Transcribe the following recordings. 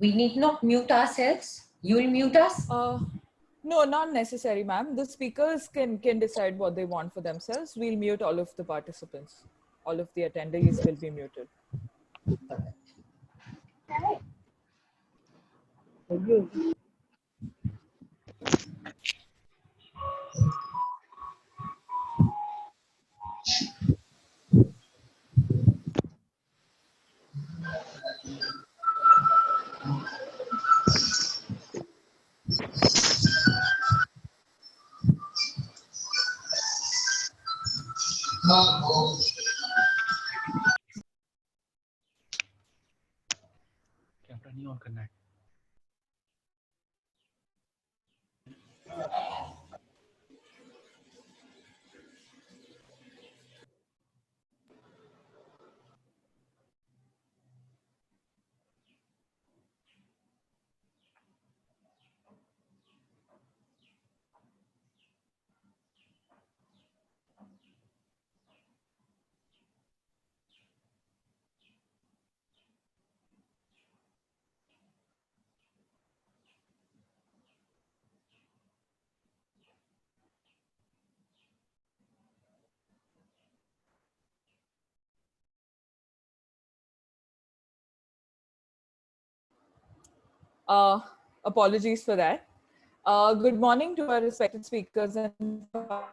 We need not mute ourselves. You will mute us? No, not necessary, ma'am. The speakers can decide what they want for themselves. We'll mute all of the participants. All of the attendees will be muted. Camera नहीं on करना है। Apologies for that. Good morning to our respected speakers and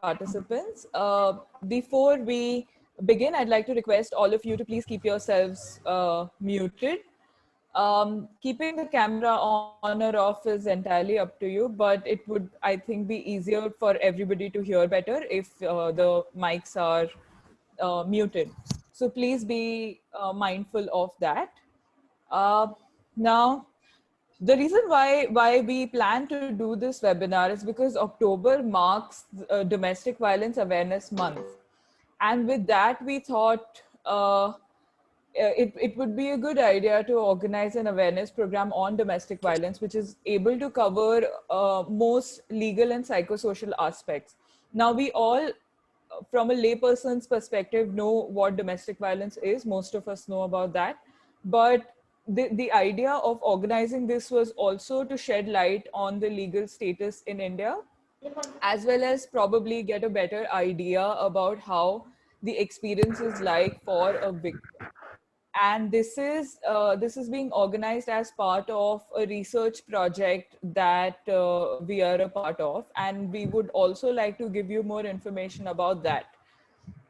participants. Before we begin, I'd like to request all of you to please keep yourselves muted. Keeping the camera on or off is entirely up to you, but it would, I think, be easier for everybody to hear better if the mics are muted. So please be mindful of that. Now, the reason why we plan to do this webinar is because October marks Domestic Violence Awareness Month. And with that, we thought it would be a good idea to organize an awareness program on domestic violence, which is able to cover most legal and psychosocial aspects. Now, we all, from a layperson's perspective, know what domestic violence is. Most of us know about that. But the idea of organizing this was also to shed light on the legal status in India, as well as probably get a better idea about how the experience is like for a victim. And this is being organized as part of a research project that we are a part of, and we would also like to give you more information about that.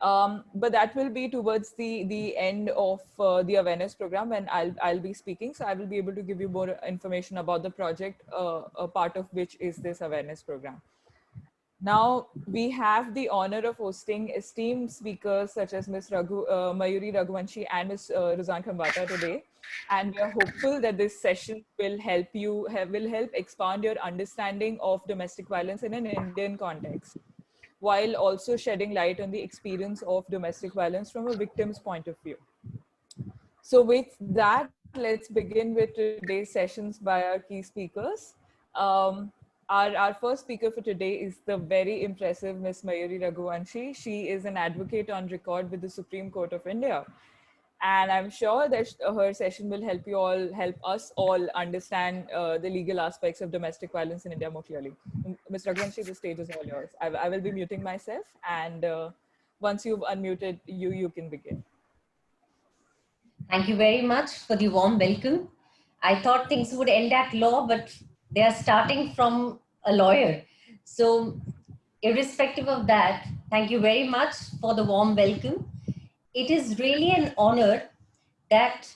But that will be towards the end of the awareness program when I'll be speaking. So I will be able to give you more information about the project, a part of which is this awareness program. Now, we have the honor of hosting esteemed speakers such as Ms. Mayuri Raghuvanshi and Ms. Ruzan Khambata today. And we are hopeful that this session will help expand your understanding of domestic violence in an Indian context, while also shedding light on the experience of domestic violence from a victim's point of view. So with that, let's begin with today's sessions by our key speakers. Our first speaker for today is the very impressive Ms. Mayuri Raghuvanshi. She is an advocate on record with the Supreme Court of India. And I'm sure that her session will help us all understand the legal aspects of domestic violence in India more clearly. Ms. Raghuvanshi, the stage is all yours. I will be muting myself, and once you've unmuted, you can begin. Thank you very much for the warm welcome. I thought things would end at law, but they are starting from a lawyer. So irrespective of that, thank you very much for the warm welcome. It is really an honor that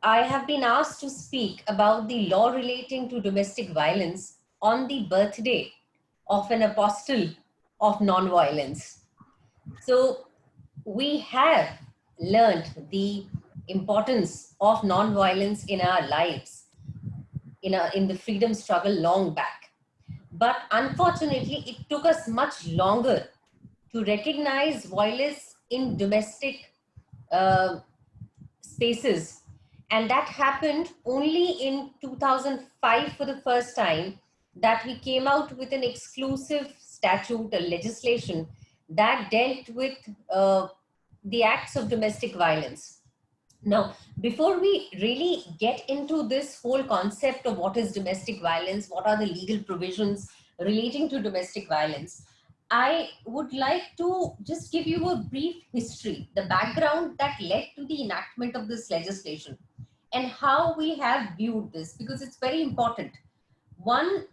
I have been asked to speak about the law relating to domestic violence on the birthday of an apostle of non-violence. So we have learned the importance of non-violence in our lives, in the freedom struggle long back. But unfortunately, it took us much longer to recognize violence in domestic spaces. And that happened only in 2005 for the first time, that we came out with an exclusive statute, a legislation that dealt with the acts of domestic violence. Now, before we really get into this whole concept of what is domestic violence, what are the legal provisions relating to domestic violence, I would like to just give you a brief history, the background that led to the enactment of this legislation and how we have viewed this, because it's very important. One,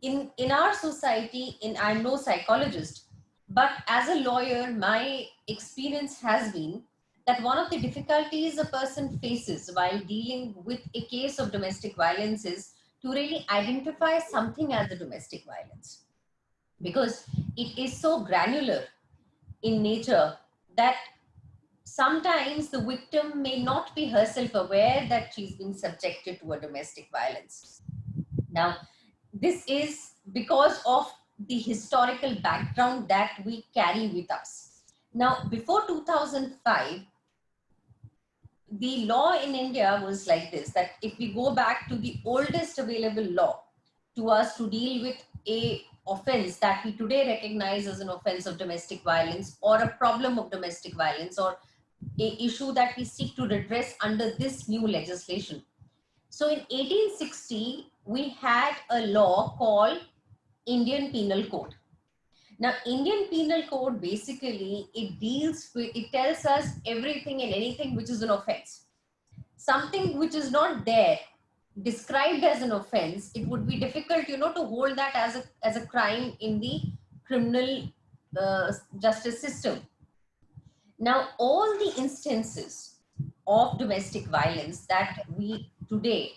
in our society, in I'm no psychologist, but as a lawyer, my experience has been that one of the difficulties a person faces while dealing with a case of domestic violence is to really identify something as a domestic violence, because it is so granular in nature that sometimes the victim may not be herself aware that she's been subjected to a domestic violence. Now, this is because of the historical background that we carry with us. Now, before 2005, the law in India was like this, that if we go back to the oldest available law to us to deal with a offense that we today recognize as an offense of domestic violence or a problem of domestic violence or a issue that we seek to redress under this new legislation. So in 1860, we had a law called Indian Penal Code. Now, Indian Penal Code basically it deals with, it tells us everything and anything which is an offense. Something which is not there described as an offense, it would be difficult, to hold that as a crime in the criminal justice system. Now, all the instances of domestic violence that we today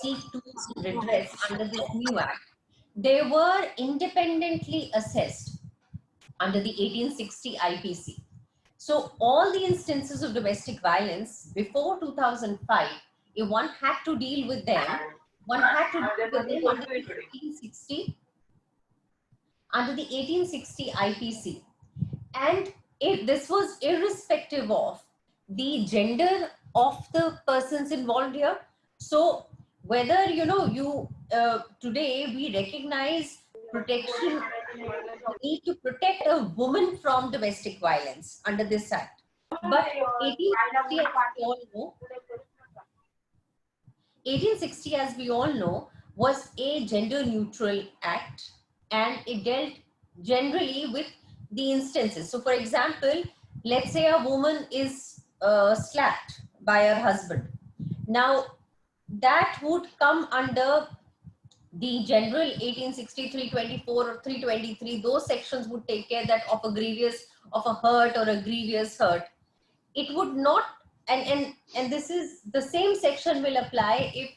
seek to redress under this new act, they were independently assessed under the 1860 IPC. So all the instances of domestic violence before 2005, if one had to deal with them, one had to deal with them under the 1860 IPC. And this was irrespective of the gender of the persons involved here. So whether you today we recognize protection, the need to protect a woman from domestic violence under this act, but 1860, as we all know, 1860, as we all know, was a gender neutral act, and it dealt generally with the instances. So, for example, let's say a woman is slapped by her husband. Now, that would come under the general 1860, 324 or 323. Those sections would take care that of a hurt or a grievous hurt. It would not, and this is the same section will apply if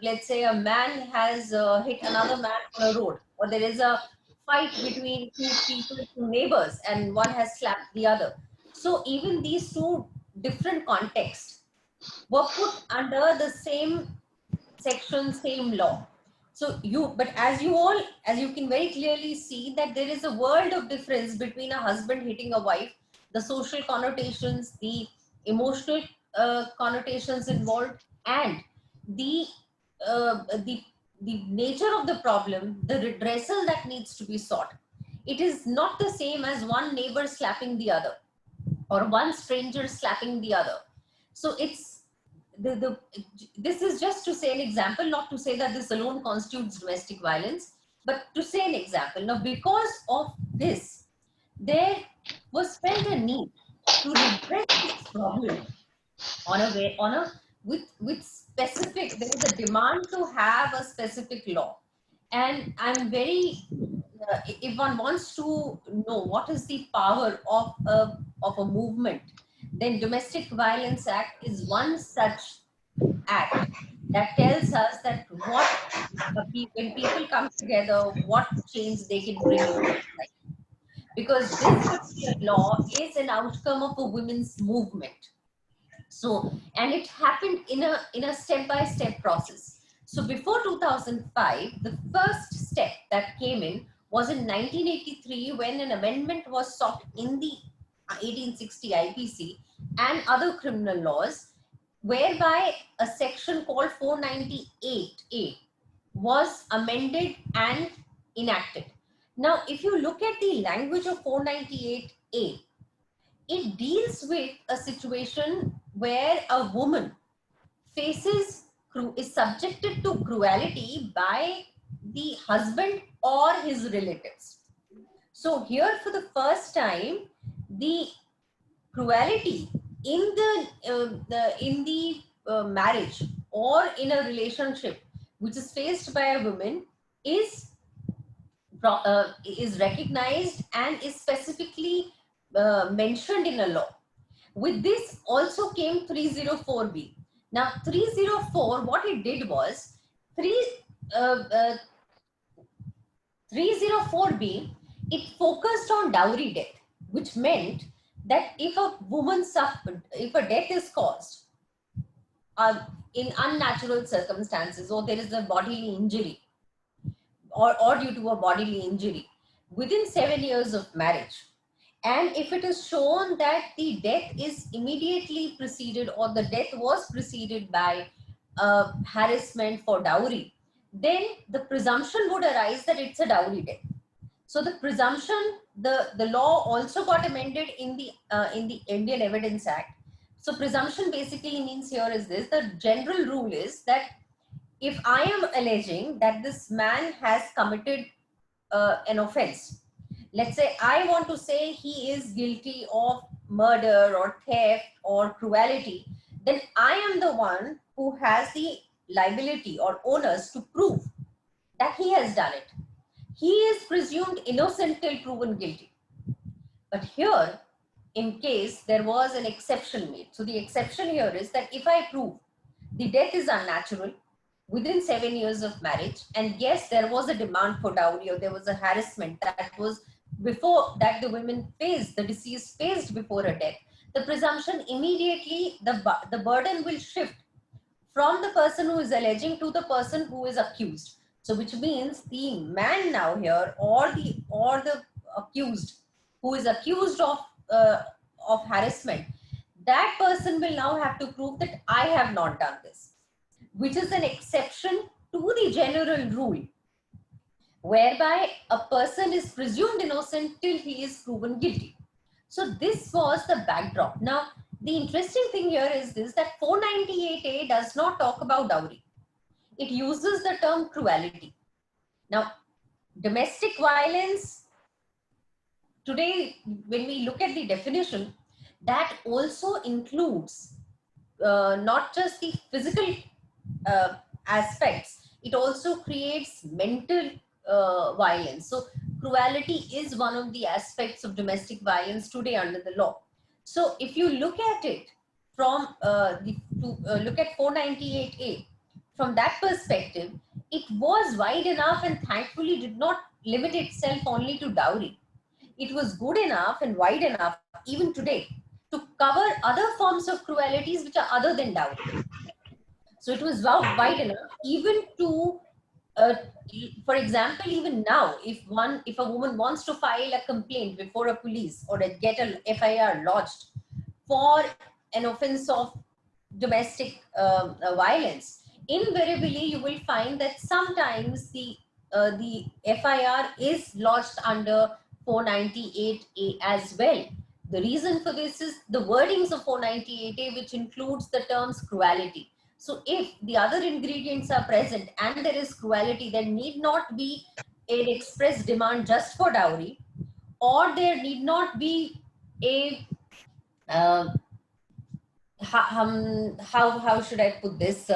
let's say a man has hit another man on a road, or there is a fight between two people, two neighbors, and one has slapped the other. So even these two different contexts were put under the same section, same law. So but as you can very clearly see that there is a world of difference between a husband hitting a wife, the social connotations, the emotional connotations involved, and the uh, the the nature of the problem, the redressal that needs to be sought. It is not the same as one neighbor slapping the other or one stranger slapping the other. So it's the this is just to say an example, not to say that this alone constitutes domestic violence, but to say an example. Now, because of this, there was felt a need to redress this problem on a way, with specific. There was a demand to have a specific law, and I'm very. If one wants to know what is the power of a movement, then Domestic Violence Act is one such act that tells us that when people come together, what change they can bring into society. Because this particular law is an outcome of a women's movement. So, and it happened in a step-by-step process. So before 2005, the first step that came in was in 1983, when an amendment was sought in the 1860 IPC and other criminal laws, whereby a section called 498A was amended and enacted. Now, if you look at the language of 498A, it deals with a situation where a woman is subjected to cruelty by the husband or his relatives. So here, for the first time, the cruelty in the marriage or in a relationship which is faced by a woman is is recognized and is specifically mentioned in a law. With this also came 304B. Now 304, what it did was, 3 uh, 304B, it focused on dowry death, which meant that if a woman suffered, if a death is caused in unnatural circumstances, or there is a bodily injury, or due to a bodily injury within 7 years of marriage, and if it is shown that the death is immediately preceded, or the death was preceded by harassment for dowry, then the presumption would arise that it's a dowry death. So the presumption, the law also got amended in the Indian Evidence Act. So presumption basically means, here is this: the general rule is that if I am alleging that this man has committed an offense, let's say I want to say he is guilty of murder or theft or cruelty, then I am the one who has the liability or onus to prove that he has done it. He is presumed innocent till proven guilty. But here, in case there was an exception made. So the exception here is that if I prove the death is unnatural within 7 years of marriage, and yes, there was a demand for dowry, or there was a harassment that was before that the women faced, the deceased faced before a death, the presumption immediately, the burden will shift from the person who is alleging to the person who is accused. So which means the man now here, or the accused who is accused of harassment, that person will now have to prove that I have not done this, which is an exception to the general rule, whereby a person is presumed innocent till he is proven guilty. So this was the backdrop. Now, the interesting thing here is this, that 498A does not talk about dowry. It uses the term cruelty. Now, domestic violence, today, when we look at the definition, that also includes not just the physical aspects, it also creates mental violence. So cruelty is one of the aspects of domestic violence today under the law. So if you look at it from look at 498A, from that perspective, it was wide enough and thankfully did not limit itself only to dowry. It was good enough and wide enough even today to cover other forms of cruelties which are other than dowry. So it was wide enough even to, for example, even now, if a woman wants to file a complaint before a police or get an FIR lodged for an offense of domestic violence, invariably you will find that sometimes the FIR is lodged under 498A as well. The reason for this is the wordings of 498A, which includes the terms cruelty. So if the other ingredients are present and there is cruelty, there need not be an express demand just for dowry, or there need not be a how should I put this?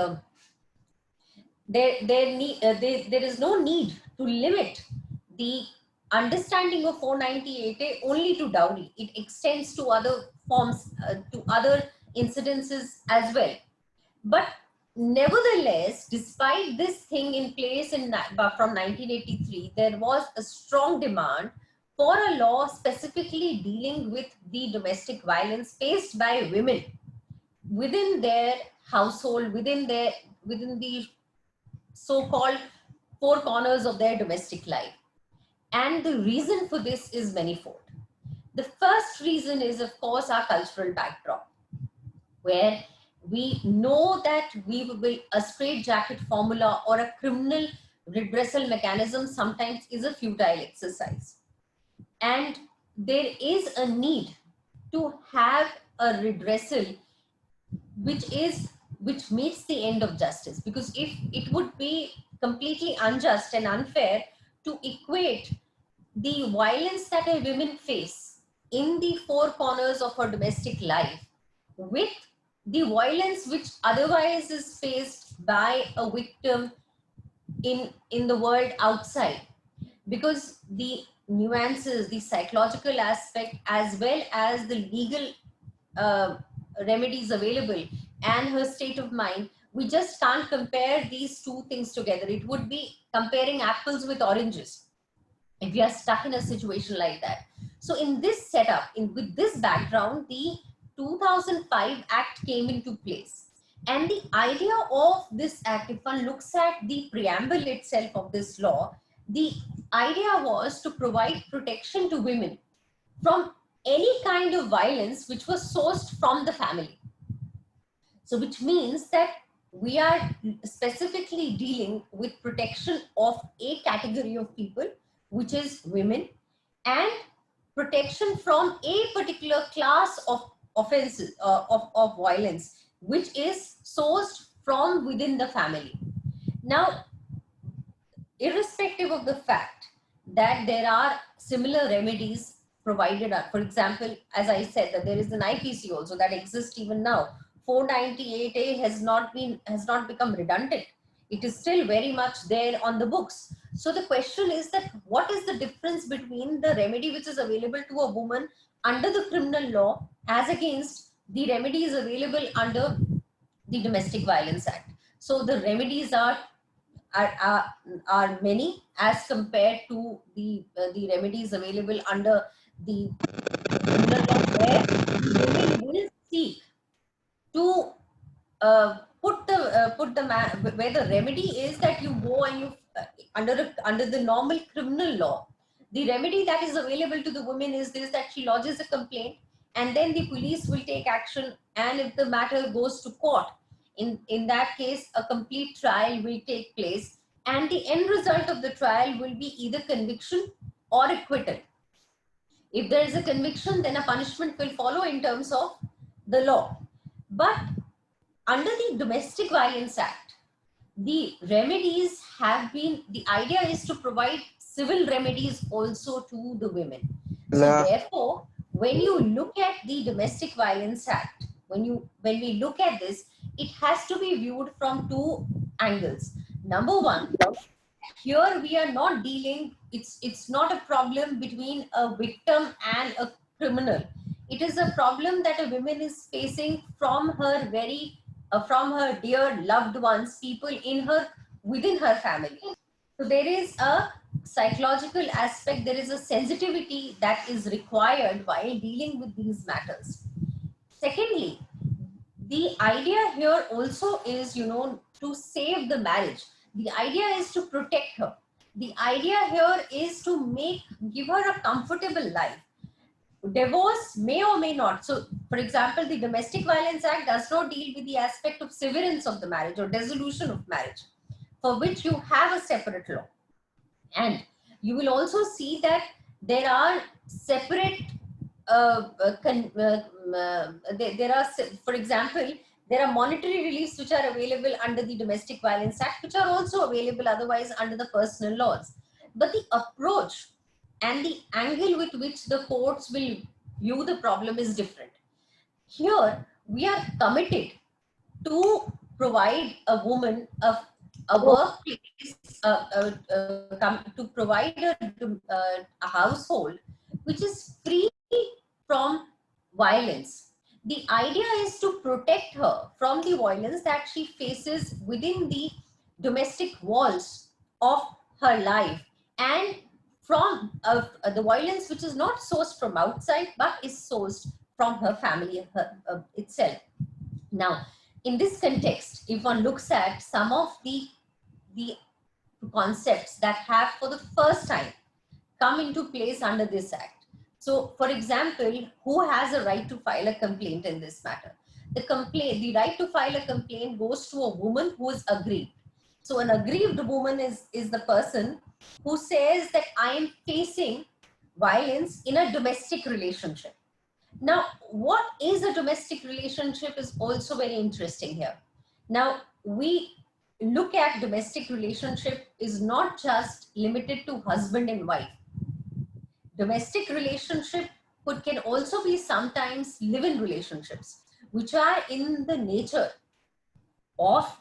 There is no need to limit the understanding of 498A only to dowry. It extends to other forms, to other incidences as well. But nevertheless, despite this thing in place from 1983, there was a strong demand for a law specifically dealing with the domestic violence faced by women within their household, within the so-called four corners of their domestic life. And the reason for this is manifold. The first reason is, of course, our cultural backdrop, where we know that a straitjacket formula or a criminal redressal mechanism sometimes is a futile exercise. And there is a need to have a redressal which meets the end of justice. Because if it would be completely unjust and unfair to equate the violence that a woman face in the four corners of her domestic life with the violence which otherwise is faced by a victim in the world outside, because the nuances, the psychological aspect, as well as the legal uh, remedies available and her state of mind, we just can't compare these two things together. It would be comparing apples with oranges if we are stuck in a situation like that. So in this setup, with this background, the 2005 Act came into place. And the idea of this act, if one looks at the preamble itself of this law, the idea was to provide protection to women from any kind of violence which was sourced from the family. So which means that we are specifically dealing with protection of a category of people, which is women, and protection from a particular class of offenses, of violence, which is sourced from within the family. Now, irrespective of the fact that there are similar remedies provided, for example, as I said, that there is an IPC also that exists even now. 498A has not become redundant. It is still very much there on the books. So the question is that what is the difference between the remedy which is available to a woman under the criminal law as against the remedies available under the Domestic Violence Act? So the remedies are, are, are many as compared to the remedies available under the criminal law, where women will seek to put the where the remedy is that you go and you under the normal criminal law, the remedy that is available to the woman is this, that she lodges a complaint and then the police will take action, and if the matter goes to court, in that case a complete trial will take place, and the end result of the trial will be either conviction or acquittal. If there is a conviction, then a punishment will follow in terms of the law. But under the Domestic Violence Act, the remedies have been, the idea is to provide civil remedies also to the women. So therefore, when you look at the Domestic Violence Act, when we look at this, it has to be viewed from two angles. Number one, here we are not dealing, it's not a problem between a victim and a criminal. It is a problem that a woman is facing from her from her dear loved ones, people in her, within her family. So there is a psychological aspect, there is a sensitivity that is required while dealing with these matters. Secondly, the idea here also is, to save the marriage. The idea is to protect her. The idea here is to give her a comfortable life. Divorce may or may not. So, for example, the Domestic Violence Act does not deal with the aspect of severance of the marriage or dissolution of marriage, for which you have a separate law. And you will also see that there are separate there are, for example, there are monetary reliefs which are available under the Domestic Violence Act, which are also available otherwise under the personal laws. But the approach and the angle with which the courts will view the problem is different. Here, we are committed to provide a woman a workplace, to provide a household which is free from violence. The idea is to protect her from the violence that she faces within the domestic walls of her life, and from the violence which is not sourced from outside but is sourced from her family itself. Now, in this context, if one looks at some of the concepts that have for the first time come into place under this act. So, for example, who has a right to file a complaint in this matter? The right to file a complaint goes to a woman who is aggrieved. So, an aggrieved woman is the person who says that I am facing violence in a domestic relationship. Now, what is a domestic relationship is also very interesting here. Now, we look at domestic relationship is not just limited to husband and wife. Domestic relationship can also be sometimes live-in relationships, which are in the nature of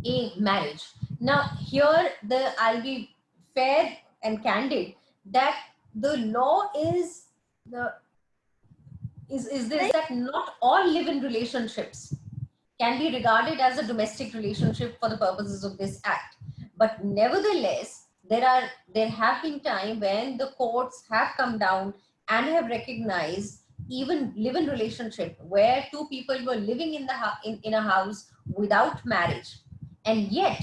a marriage. Now, here I'll be fair and candid that the law is the is this that not all live-in relationships can be regarded as a domestic relationship for the purposes of this act. But nevertheless, there have been times when the courts have come down and have recognized even live-in relationship where two people were living in in a house without marriage, and yet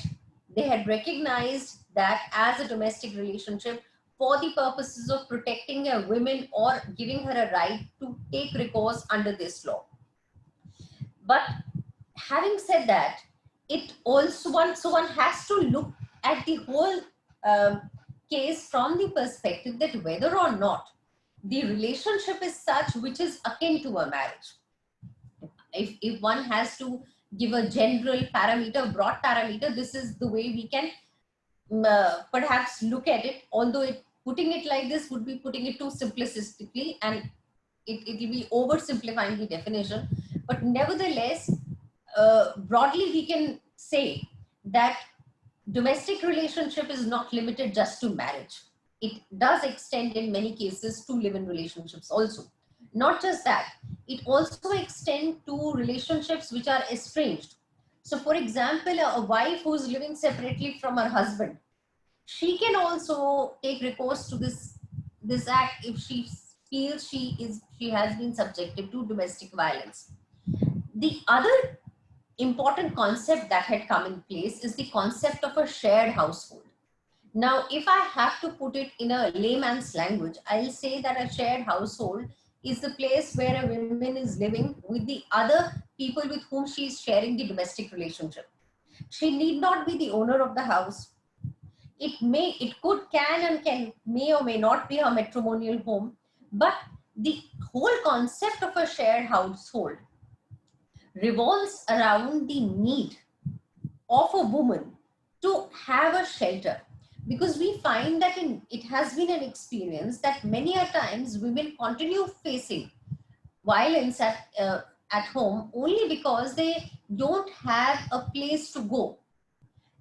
they had recognized that as a domestic relationship for the purposes of protecting a woman or giving her a right to take recourse under this law. But having said that, it also one has to look at the whole case from the perspective that whether or not the relationship is such which is akin to a marriage. If one has to give a general parameter, broad parameter, this is the way we can perhaps look at it, although putting it like this would be putting it too simplistically, and it will be oversimplifying the definition. But nevertheless, broadly we can say that domestic relationship is not limited just to marriage. It does extend in many cases to live-in relationships also. Not just that, it also extends to relationships which are estranged. So for example, a wife who's living separately from her husband, she can also take recourse to this act if she feels she has been subjected to domestic violence. The other important concept that had come in place is the concept of a shared household. Now, if I have to put it in a layman's language, I'll say that a shared household is the place where a woman is living with the other people with whom she is sharing the domestic relationship. She need not be the owner of the house. May or may not be her matrimonial home, but the whole concept of a shared household revolves around the need of a woman to have a shelter, because we find that it has been an experience that many a times women continue facing violence at home only because they don't have a place to go.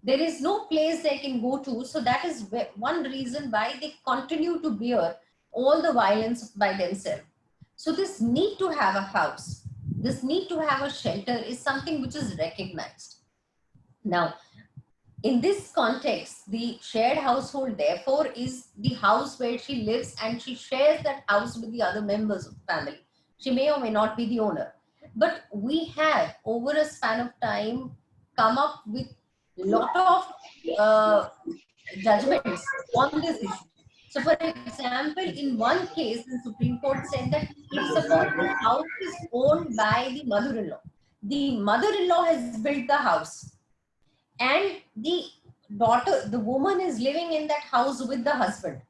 There is no place they can go to, so that is one reason why they continue to bear all the violence by themselves. So this need to have a house, this need to have a shelter is something which is recognized. Now, in this context, the shared household, therefore, is the house where she lives and she shares that house with the other members of the family. She may or may not be the owner. But we have, over a span of time, come up with a lot of judgments on this issue. So, for example, in one case, the Supreme Court said that if suppose the house is owned by the mother-in-law has built the house, and the woman is living in that house with the husband.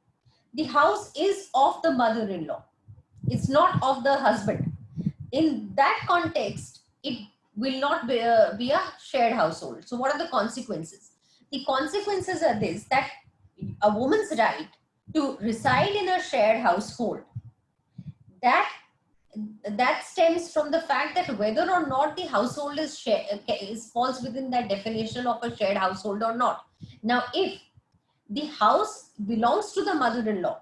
The house is of the mother-in-law. It's not of the husband. In that context, it will not be a shared household. So what are the consequences? The consequences are this, that a woman's right to reside in a shared household, that stems from the fact that whether or not the household falls within that definition of a shared household or not. Now, if the house belongs to the mother-in-law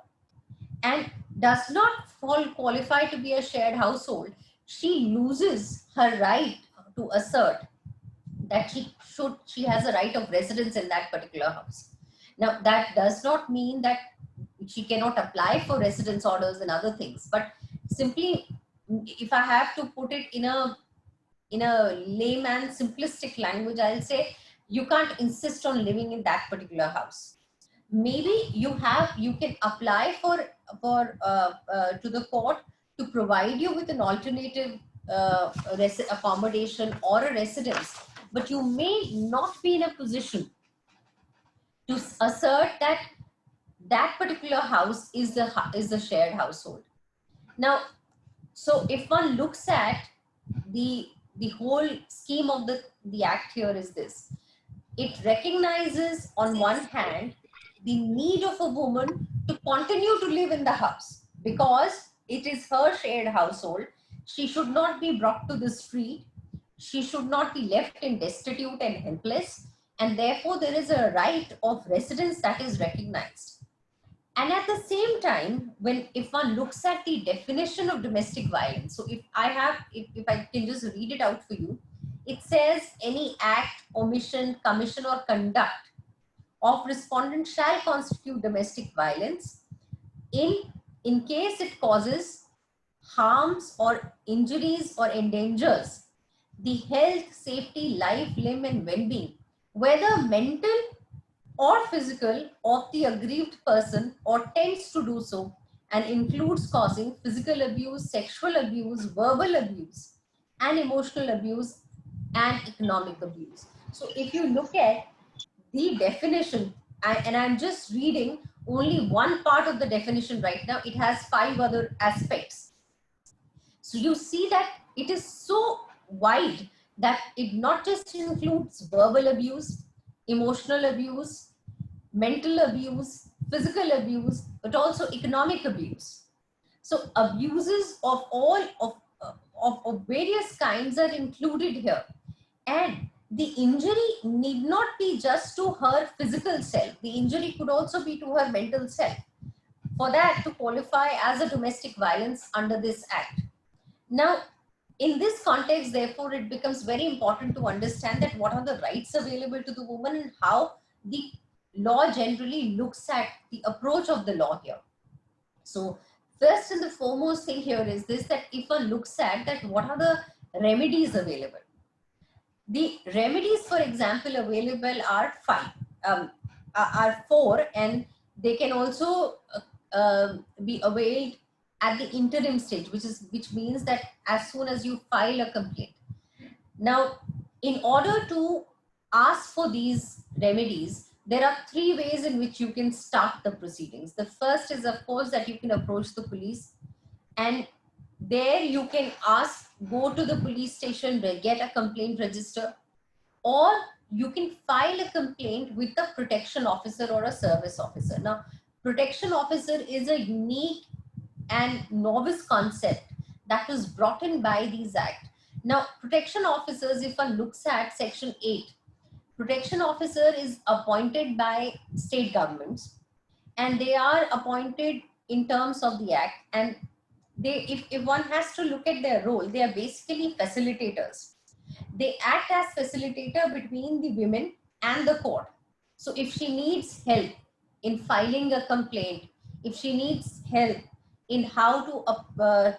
and does not qualify to be a shared household, she loses her right to assert that she has a right of residence in that particular house. Now, that does not mean that she cannot apply for residence orders and other things, but simply, if I have to put it in a layman simplistic language, I'll say you can't insist on living in that particular house. Maybe you can apply to the court to provide you with an alternative accommodation or a residence, but you may not be in a position to assert that that particular house is the shared household. Now, So if one looks at the whole scheme of the act here is this. It recognizes on one hand the need of a woman to continue to live in the house because it is her shared household. She should not be brought to the street. She should not be left in destitute and helpless. And therefore, there is a right of residence that is recognized. And at the same time, when if one looks at the definition of domestic violence, so if I can just read it out for you, it says any act, omission, commission, or conduct of respondent shall constitute domestic violence in case it causes harms or injuries or endangers the health, safety, life, limb, and well-being, whether mental or physical, of the aggrieved person or tends to do so, and includes causing physical abuse, sexual abuse, verbal abuse, and emotional abuse and economic abuse. So if you look at the definition, and I'm just reading only one part of the definition right now, it has 5 other aspects. So you see that it is so wide that it not just includes verbal abuse, emotional abuse, mental abuse, physical abuse, but also economic abuse. So abuses of all of various kinds are included here. And the injury need not be just to her physical self. The injury could also be to her mental self. For that to qualify as a domestic violence under this act. Now, in this context, therefore, it becomes very important to understand that what are the rights available to the woman and how the law generally looks at the approach of the law here. So first and the foremost thing here is this, that if one looks at that what are the remedies available. The remedies, for example, available are 5, are 4, and they can also be availed at the interim stage, which means that as soon as you file a complaint. Now, in order to ask for these remedies, there are 3 ways in which you can start the proceedings. The first is, of course, that you can approach the police, and there you can ask, go to the police station, get a complaint register, or you can file a complaint with a protection officer or a service officer. Now, protection officer is a unique and novice concept that was brought in by these act. Now, protection officers, if one looks at section 8, protection officer is appointed by state governments, and they are appointed in terms of the act. And they, if one has to look at their role, they are basically facilitators. They act as facilitator between the women and the court. So if she needs help in filing a complaint, if she needs help in how to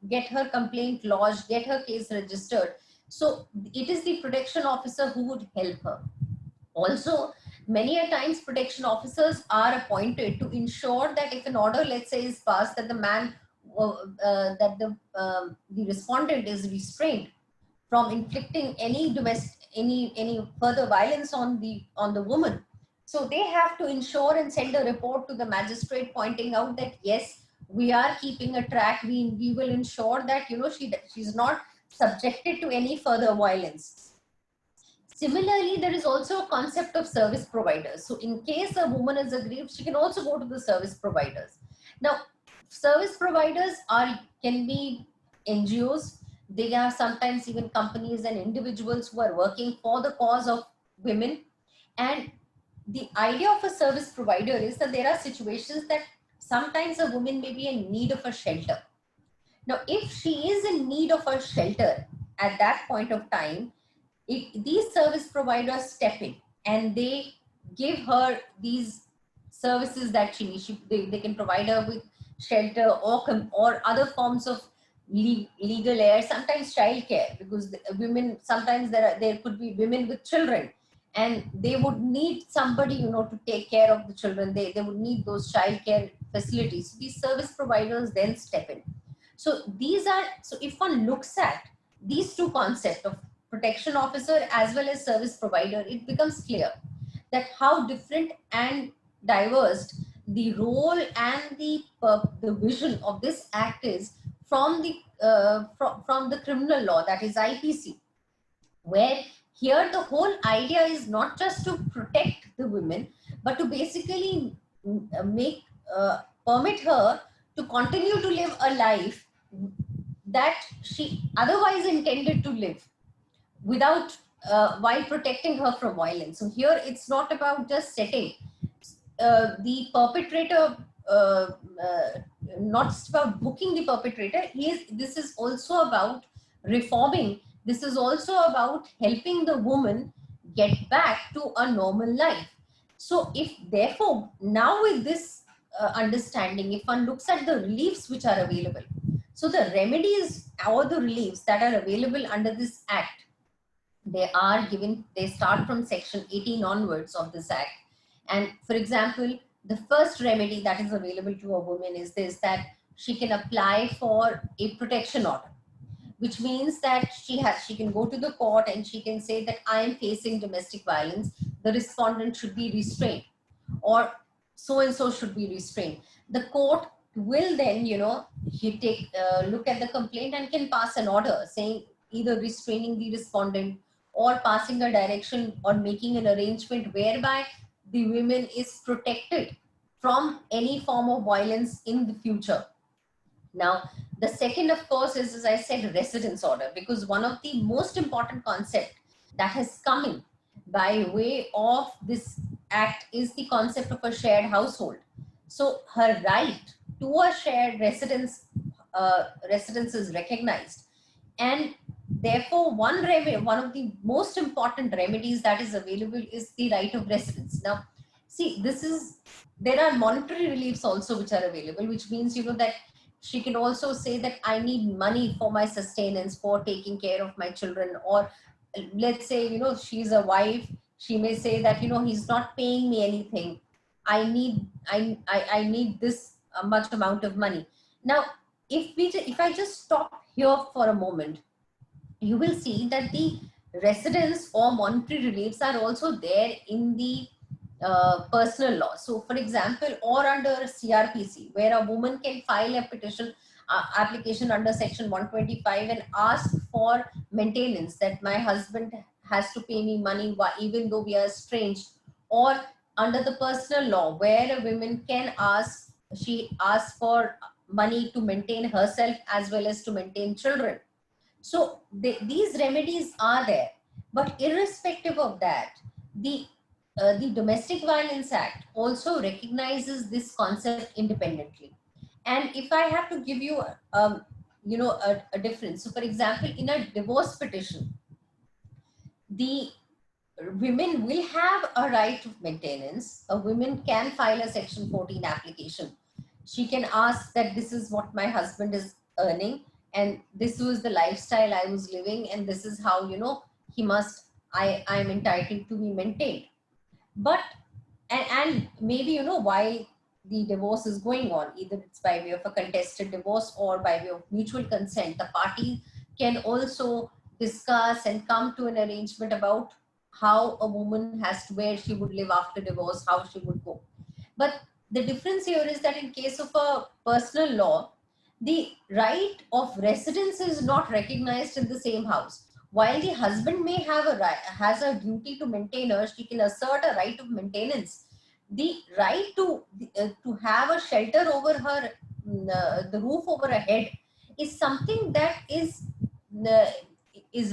get her complaint lodged, get her case registered, so it is the protection officer who would help her. Also, many a times protection officers are appointed to ensure that if an order, let's say, is passed, that the man, the respondent is restrained from inflicting any further violence on the woman. So they have to ensure and send a report to the magistrate pointing out that yes, we are keeping a track. We will ensure that she's not subjected to any further violence. Similarly, there is also a concept of service providers. So in case a woman is aggrieved, she can also go to the service providers. Now, service providers can be NGOs. They are sometimes even companies and individuals who are working for the cause of women. And the idea of a service provider is that there are situations that sometimes a woman may be in need of a shelter. Now, if she is in need of a shelter at that point of time, these service providers step in and they give her these services that she needs. They can provide her with shelter or other forms of legal aid, sometimes child care, because women, sometimes there could be women with children and they would need somebody to take care of the children. They would need those child care facilities. These service providers then step in. So if one looks at these 2 concepts of protection officer as well as service provider, it becomes clear that how different and diverse the role and the vision of this act is from the from the criminal law, that is IPC, where here the whole idea is not just to protect the women, but to basically make permit her to continue to live a life that she otherwise intended to live without while protecting her from violence. So here it's not about just setting the perpetrator, not just about booking the perpetrator. This is also about reforming. This is also about helping the woman get back to a normal life. So if therefore now with this understanding, if one looks at the reliefs which are available, so the remedies or the reliefs that are available under this act, they are given, they start from section 18 onwards of this act. And for example, the first remedy that is available to a woman is this, that she can apply for a protection order, which means that she can go to the court and she can say that I am facing domestic violence, the respondent should be restrained, or so and so should be restrained. The court will then, he take look at the complaint and can pass an order saying either restraining the respondent or passing a direction or making an arrangement whereby the women is protected from any form of violence in the future. Now, the second, of course, is, as I said, residence order, because one of the most important concept that has come in by way of this act is the concept of a shared household. So her right to a shared residence is recognized, and therefore one of the most important remedies that is available is the right of residence. Now, see, there are monetary reliefs also which are available, which means that she can also say that I need money for my sustenance, for taking care of my children, or let's say she's a wife, she may say that he's not paying me anything, I need this much amount of money. Now, if I just stop here for a moment, you will see that the residence or monetary reliefs are also there in the personal law. So for example, or under CRPC, where a woman can file a petition application under section 125 and ask for maintenance, that my husband has to pay me money even though we are estranged. Or under the personal law, where a woman can she asks for money to maintain herself as well as to maintain children. So these remedies are there, but irrespective of that, the Domestic Violence Act also recognizes this concept independently. And if I have to give you, a difference. So for example, in a divorce petition, the women will have a right of maintenance. A woman can file a section 14 application. She can ask that this is what my husband is earning, and this was the lifestyle I was living, and this is how I'm entitled to be maintained. But and maybe while the divorce is going on, either it's by way of a contested divorce or by way of mutual consent, the party can also discuss and come to an arrangement about how a woman where she would live after divorce, how she would go. But the difference here is that in case of a personal law, the right of residence is not recognized in the same house. While the husband may has a duty to maintain her, she can assert a right of maintenance. The right to have a shelter over her, the roof over her head, is something that is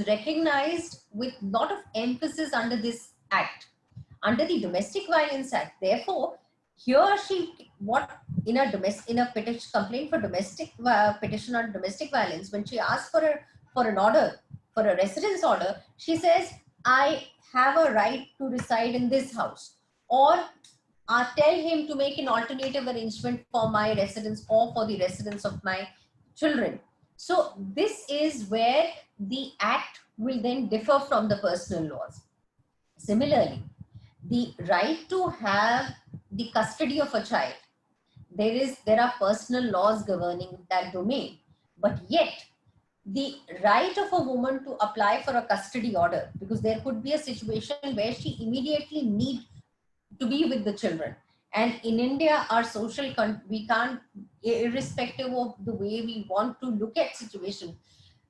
recognized with lot of emphasis under this act, under the Domestic Violence Act. Therefore, here in a petition complaint for petition on domestic violence, when she asks for an order, for a residence order, she says, I have a right to reside in this house, or tell him to make an alternative arrangement for my residence or for the residence of my children. So this is where the act will then differ from the personal laws. Similarly, the right to have the custody of a child, there are personal laws governing that domain, but yet the right of a woman to apply for a custody order, because there could be a situation where she immediately need to be with the children. And in India, our we can't, irrespective of the way we want to look at situation,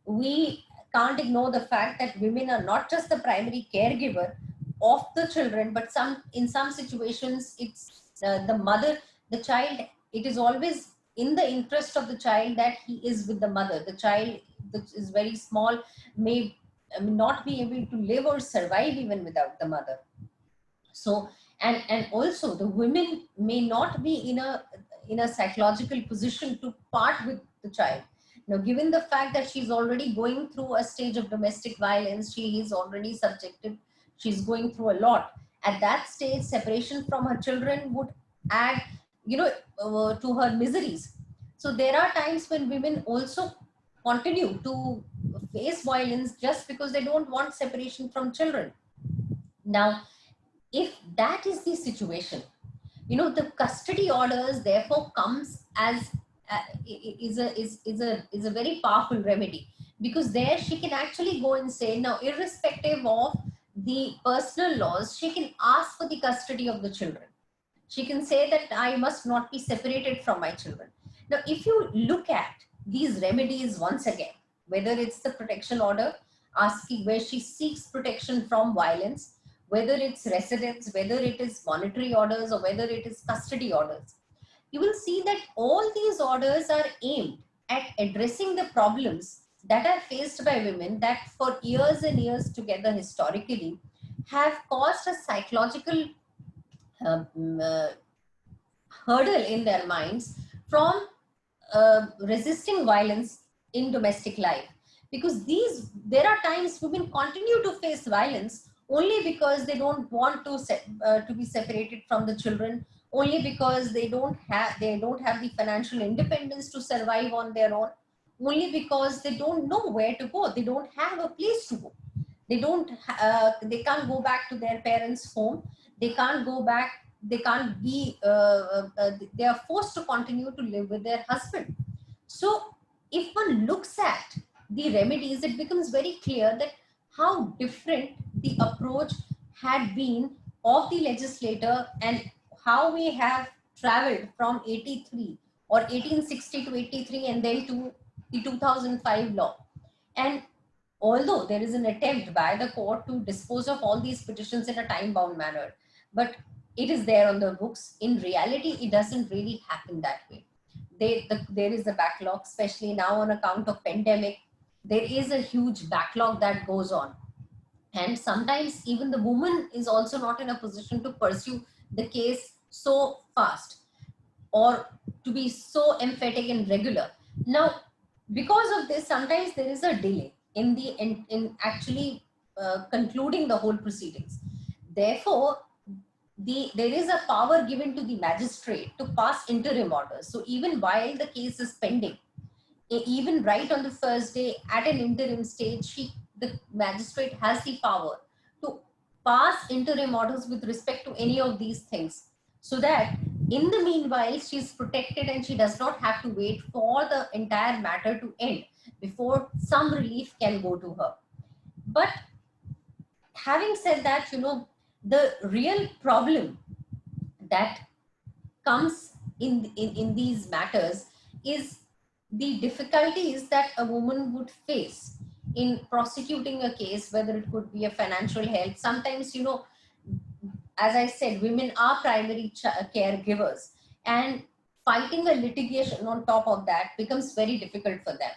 we can't ignore the fact that women are not just the primary caregiver of the children, but in some situations it's the mother, the child. It is always in the interest of the child that he is with the mother. The child that is very small may not be able to live or survive even without the mother. So and also the women may not be in a psychological position to part with the child. Now, given the fact that she's already going through a stage of domestic violence, she is already subjected, she's going through a lot. At that stage, separation from her children would add, to her miseries. So there are times when women also continue to face violence just because they don't want separation from children. Now, if that is the situation, the custody orders therefore comes as is a very powerful remedy, because there she can actually go and say, now irrespective of the personal laws, she can ask for the custody of the children. She can say that I must not be separated from my children. Now, if you look at these remedies once again, whether it's the protection order asking where she seeks protection from violence, whether it's residence, whether it is monetary orders, or whether it is custody orders, you will see that all these orders are aimed at addressing the problems that are faced by women that for years and years together historically have caused a psychological um, uh, hurdle in their minds from resisting violence in domestic life. Because there are times women continue to face violence only because they don't want to be separated from the children, only because they don't have the financial independence to survive on their own, only because they don't know where to go, they don't have a place to go, they can't go back to their parents' home, they can't go back, they can't be they are forced to continue to live with their husband. So if one looks at the remedies, it becomes very clear that how different the approach had been of the legislator, and how we have traveled from 83 or 1860 to 83 and then to the 2005 law. And although there is an attempt by the court to dispose of all these petitions in a time bound manner, but it is there on the books. In reality, it doesn't really happen that way. There is a backlog, especially now on account of pandemic. There is a huge backlog that goes on. And sometimes even the woman is also not in a position to pursue the case so fast or to be so emphatic and regular. Now, because of this, sometimes there is a delay in actually concluding the whole proceedings. Therefore, there is a power given to the magistrate to pass interim orders. So even while the case is pending, even right on the first day at an interim stage, the magistrate has the power to pass interim orders with respect to any of these things, so that in the meanwhile she's protected and she does not have to wait for the entire matter to end before some relief can go to her. But having said that, the real problem that comes in these matters is the difficulties that a woman would face in prosecuting a case, whether it could be a financial help. Sometimes, as I said, women are primary caregivers, and fighting a litigation on top of that becomes very difficult for them.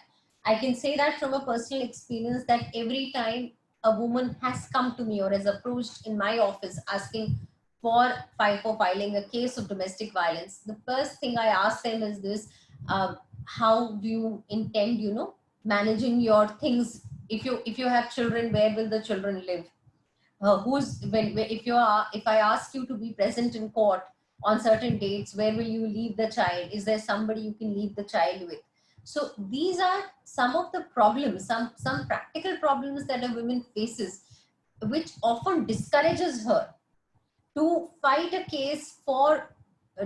I can say that from a personal experience, that every time a woman has come to me or has approached in my office asking for filing a case of domestic violence, the first thing I ask them is this: how do you intend, managing your things? If you have children, where will the children live? If I ask you to be present in court on certain dates, where will you leave the child? Is there somebody you can leave the child with? So these are some of the problems, some practical problems that a woman faces, which often discourages her to fight a case for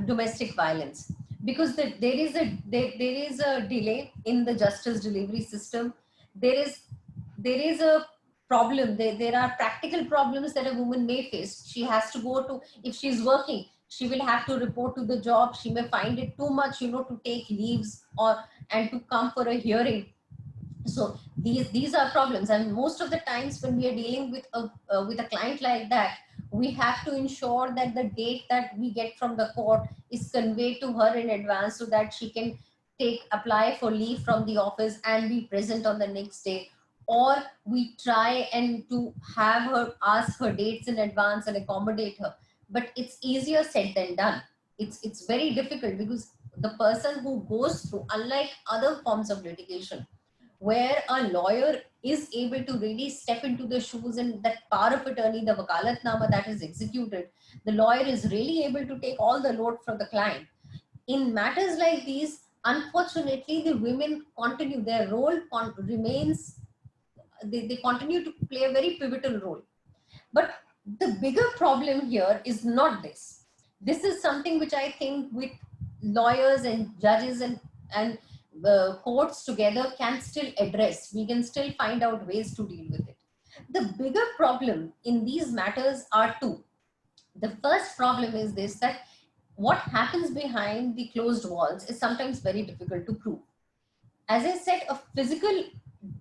domestic violence, because there is a delay in the justice delivery system. There is a problem. There are practical problems that a woman may face. She has to go to, if she's working, she will have to report to the job. She may find it too much, to take leaves or and to come for a hearing. So these are problems, and most of the times when we are dealing with a client like that, we have to ensure that the date that we get from the court is conveyed to her in advance, so that she can apply for leave from the office and be present on the next day. Or we try and to have her ask her dates in advance and accommodate her, but it's easier said than done. It's very difficult, because the person who goes through, unlike other forms of litigation where a lawyer is able to really step into the shoes, and that power of attorney, the wakalatnama that is executed, the lawyer is really able to take all the load from the client. In matters like these, unfortunately, the women continue, their role remains, they continue to play a very pivotal role. But the bigger problem here is not this. This is something which I think with lawyers and judges and courts together can still address. We can still find out ways to deal with it. The bigger problem in these matters are two. The first problem is this, that what happens behind the closed walls is sometimes very difficult to prove. As I said, a physical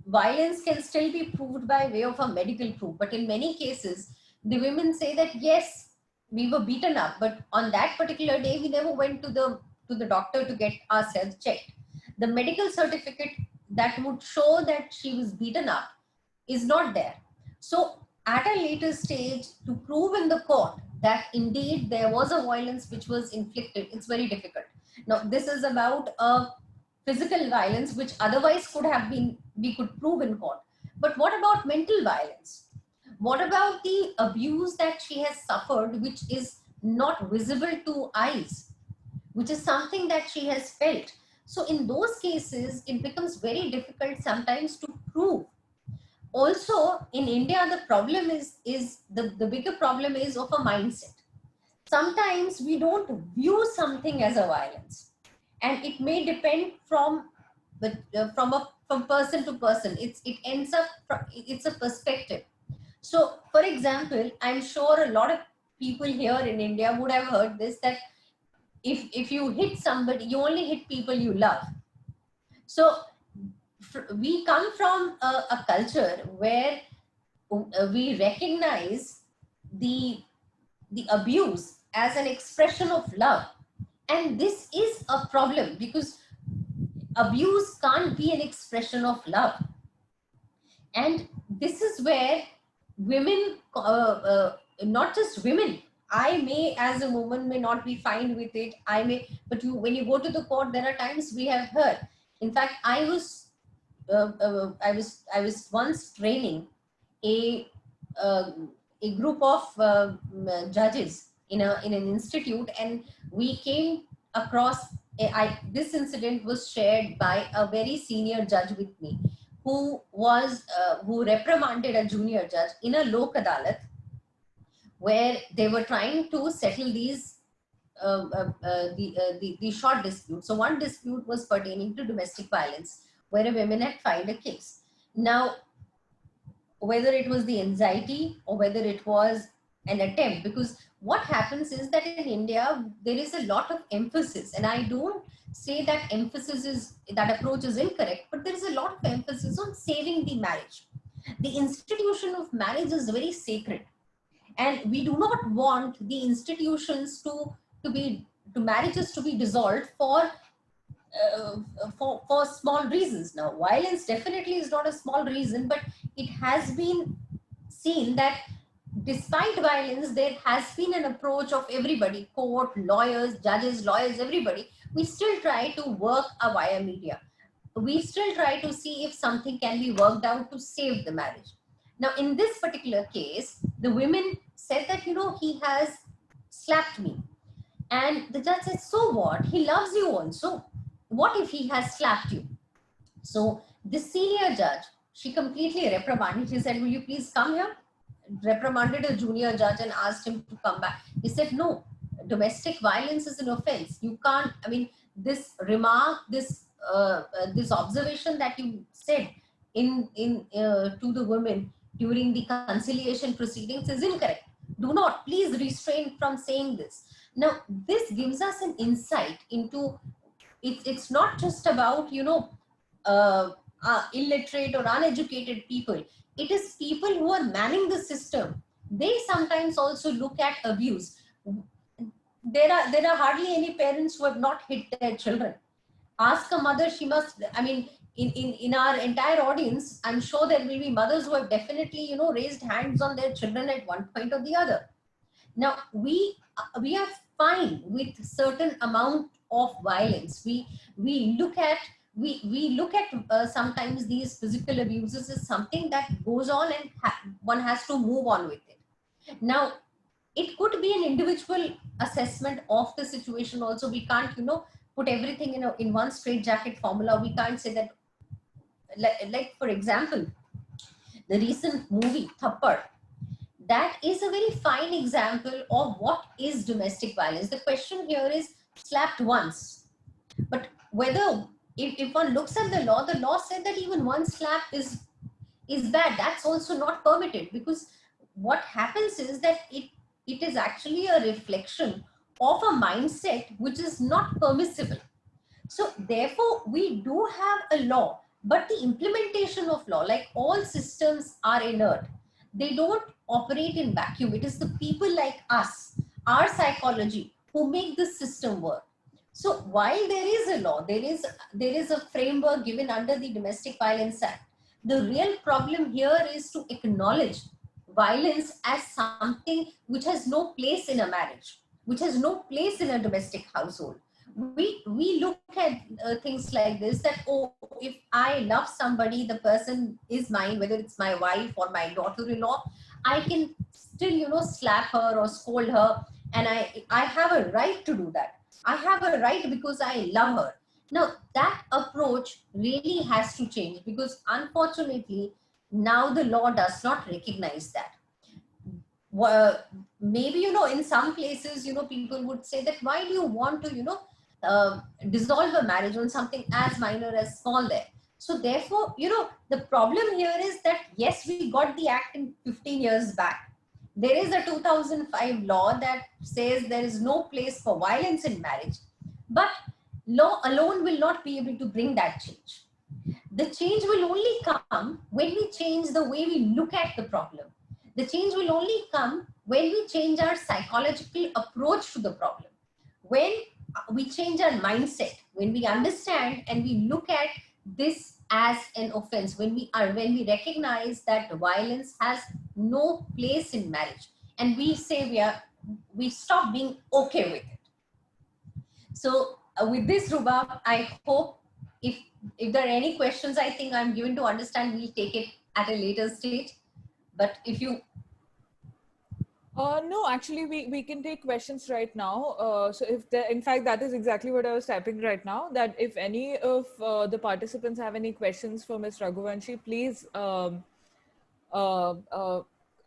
violence can still be proved by way of a medical proof, but in many cases, the women say that yes, we were beaten up, but on that particular day, we never went to the doctor to get ourselves checked. The medical certificate that would show that she was beaten up is not there. So at a later stage, to prove in the court that indeed there was a violence which was inflicted, it's very difficult. Now, this is about a physical violence, which otherwise could have been, we could prove in court. But what about mental violence? What about the abuse that she has suffered, which is not visible to eyes, which is something that she has felt? So in those cases, it becomes very difficult sometimes to prove. Also, in India, the problem is the bigger problem is of a mindset. Sometimes we don't view something as a violence, and it may depend from from person to person. It's a perspective. So for example, I'm sure a lot of people here in India would have heard this, that if you hit somebody, you only hit people you love. So we come from a culture where we recognize the abuse as an expression of love, and this is a problem, because abuse can't be an expression of love. And this is where women, not just women, I may as a woman may not be fine with it, I may, but when you go to the court, there are times we have heard. In fact, I was once training a group of judges in an institute, and we came across this incident was shared by a very senior judge with me, who reprimanded a junior judge in a lok adalat, where they were trying to settle these the short dispute. So one dispute was pertaining to domestic violence, where a woman had filed a case. Now, whether it was the anxiety or whether it was an attempt, because what happens is that in India, there is a lot of emphasis, and I don't say that that approach is incorrect, but there is a lot of emphasis on saving the marriage. The institution of marriage is very sacred, and we do not want the institutions to marriages to be dissolved for small reasons. Now, violence definitely is not a small reason, but it has been seen that despite violence, there has been an approach of everybody, court, lawyers, judges, lawyers, everybody. We still try to work via media. We still try to see if something can be worked out to save the marriage. Now, in this particular case, the women said that, he has slapped me. And the judge said, so what? He loves you also. What if he has slapped you? So the senior judge, she completely reprimanded. She said, will you please come here? Reprimanded a junior judge and asked him to come back. He said, no, domestic violence is an offense. You can't, this remark, this observation that you said to the women during the conciliation proceedings is incorrect. Do not, please refrain from saying this. Now, this gives us an insight into it's not just about, uh, illiterate or uneducated people. It is people who are manning the system. They sometimes also look at abuse. There are hardly any parents who have not hit their children. Ask a mother, she must, I mean, in our entire audience, I'm sure there will be mothers who have definitely, raised hands on their children at one point or the other. Now, we are fine with certain amount of violence. We look at we look at sometimes these physical abuses as something that goes on, and one has to move on with it. Now, it could be an individual assessment of the situation also. We can't, put everything in one straight jacket formula. We can't say that, like for example, the recent movie Thappad, that is a very fine example of what is domestic violence. The question here is slapped once, but whether, if one looks at the law said that even one slap is bad. That's also not permitted, because what happens is that it is actually a reflection of a mindset which is not permissible. So therefore, we do have a law, but the implementation of law, like all systems are inert. They don't operate in vacuum. It is the people like us, our psychology, who make the system work. So while there is a law, there is a framework given under the Domestic Violence Act. The real problem here is to acknowledge violence as something which has no place in a marriage, which has no place in a domestic household. We look at things like this, that, oh, if I love somebody, the person is mine, whether it's my wife or my daughter-in-law, I can still, slap her or scold her, and I have a right to do that. I have a right because I love her. Now, that approach really has to change, because unfortunately now the law does not recognize that. Well, maybe, in some places, people would say that, why do you want to, dissolve a marriage on something as minor as small there? So therefore, the problem here is that, yes, we got the act in 15 years back. There is a 2005 law that says there is no place for violence in marriage, but law alone will not be able to bring that change. The change will only come when we change the way we look at the problem. The change will only come when we change our psychological approach to the problem. When we change our mindset, when we understand and we look at this as an offense, when we recognize that violence has no place in marriage, and we say we stop being okay with it. So with this, Rubab, I hope, if there are any questions, I think I'm given to understand we'll take it at a later stage. But if you... No, actually, we can take questions right now. So if there, in fact, that is exactly what I was typing right now, that if any of the participants have any questions for Ms. Raghuvanshi, please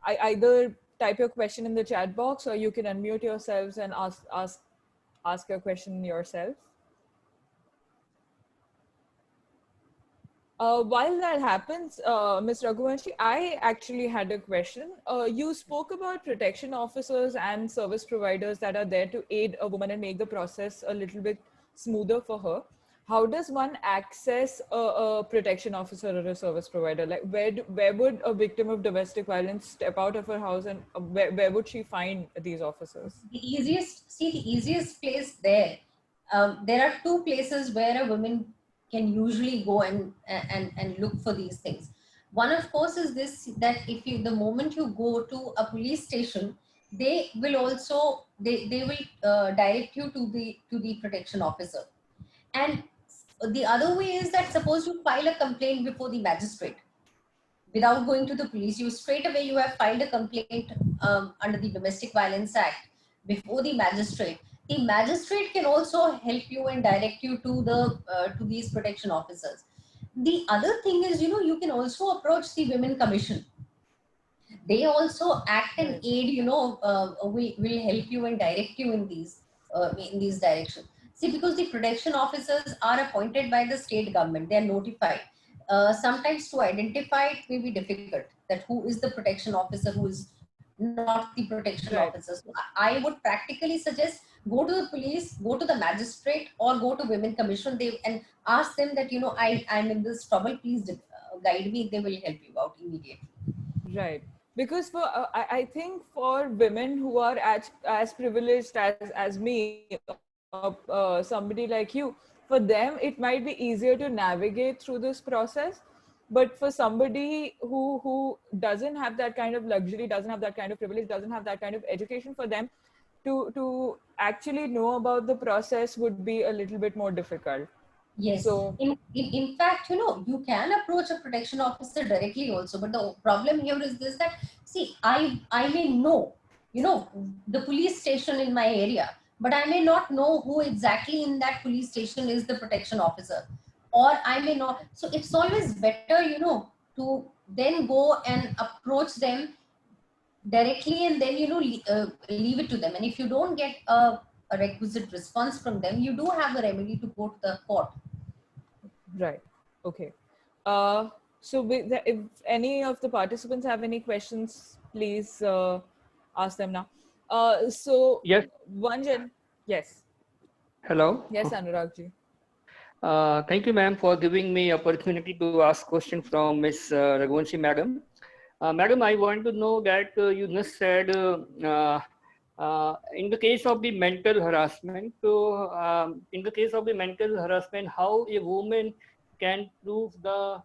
either type your question in the chat box, or you can unmute yourselves and ask your question yourself. While that happens, Ms. Raghuvanshi, I actually had a question. You spoke about protection officers and service providers that are there to aid a woman and make the process a little bit smoother for her. How does one access a protection officer or a service provider? Like, where would a victim of domestic violence step out of her house, and where would she find these officers? The easiest place there, there are two places where a woman can usually go and look for these things. One, of course, is this, that the moment you go to a police station, they will also, they will direct you to the protection officer. And the other way is that, suppose you file a complaint before the magistrate without going to the police, you straight away you have filed a complaint under the Domestic Violence Act before the magistrate. The magistrate can also help you and direct you to these protection officers. The other thing is, you can also approach the Women Commission. They also act and aid, will help you and direct you in these directions. See, because the protection officers are appointed by the state government, they are notified. Sometimes to identify it may be difficult, that who is the protection officer, who is not the protection officer. So I would practically suggest go to the police, go to the magistrate, or go to women commission, and ask them that, I'm in this trouble, please guide me. They will help you out immediately. Right. Because for I think for women who are as privileged as me, somebody like you, for them it might be easier to navigate through this process. But for somebody who doesn't have that kind of luxury, doesn't have that kind of privilege, doesn't have that kind of education, for them to actually know about the process would be a little bit more difficult. Yes. So In fact, you can approach a protection officer directly also. But the problem here is this, that, see, I may know, the police station in my area, but I may not know who exactly in that police station is the protection officer. Or I may not. So it's always better, to then go and approach them directly, and then, leave it to them. And if you don't get a requisite response from them, you do have a remedy to go to the court. right. Okay. So if any of the participants have any questions, please ask them now. So Yes. yes. Hello. Yes, Anurag ji. Thank you, ma'am, for giving me opportunity to ask question from Miss Raghuvanshi, madam. Madam, I want to know that you just said in the case of the mental harassment, so in the case of the mental harassment, how a woman can prove the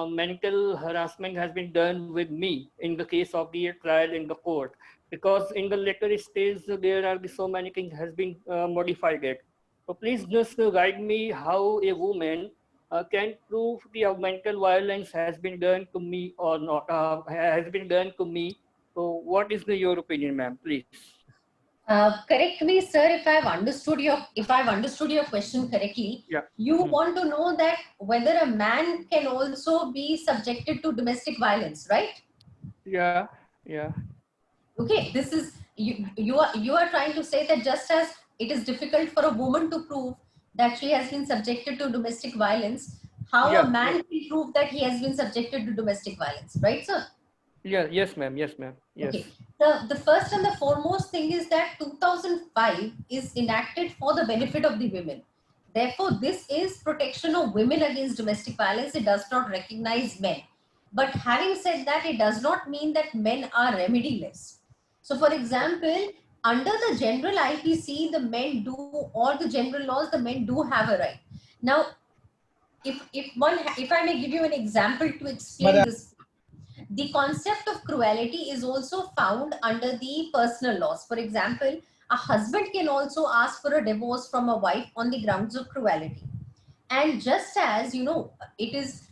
mental harassment has been done with me in the case of the trial in the court? Because in the later stage, there are so many things has been modified. So please just guide me how a woman can prove the mental violence has been done to me or not, has been done to me. So what is your opinion, ma'am, please? Correct me, sir, if I've understood your question correctly. Yeah. You want to know that whether a man can also be subjected to domestic violence, right? Yeah. Yeah. Okay, this is you are trying to say that just as it is difficult for a woman to prove that she has been subjected to domestic violence, how a Yeah. Yeah. man can prove that he has been subjected to domestic violence, right, sir? Yeah. Yes, ma'am. Yes, ma'am. Yes. Okay. The first and the foremost thing is that 2005 is enacted for the benefit of the women. Therefore, this is protection of women against domestic violence. It does not recognize men. But having said that, it does not mean that men are remediless. So, for example, under the general IPC, the men do, or the general laws, the men do have a right. Now, if I may give you an example to explain this, the concept of cruelty is also found under the personal laws. For example, a husband can also ask for a divorce from a wife on the grounds of cruelty. And just as, it is,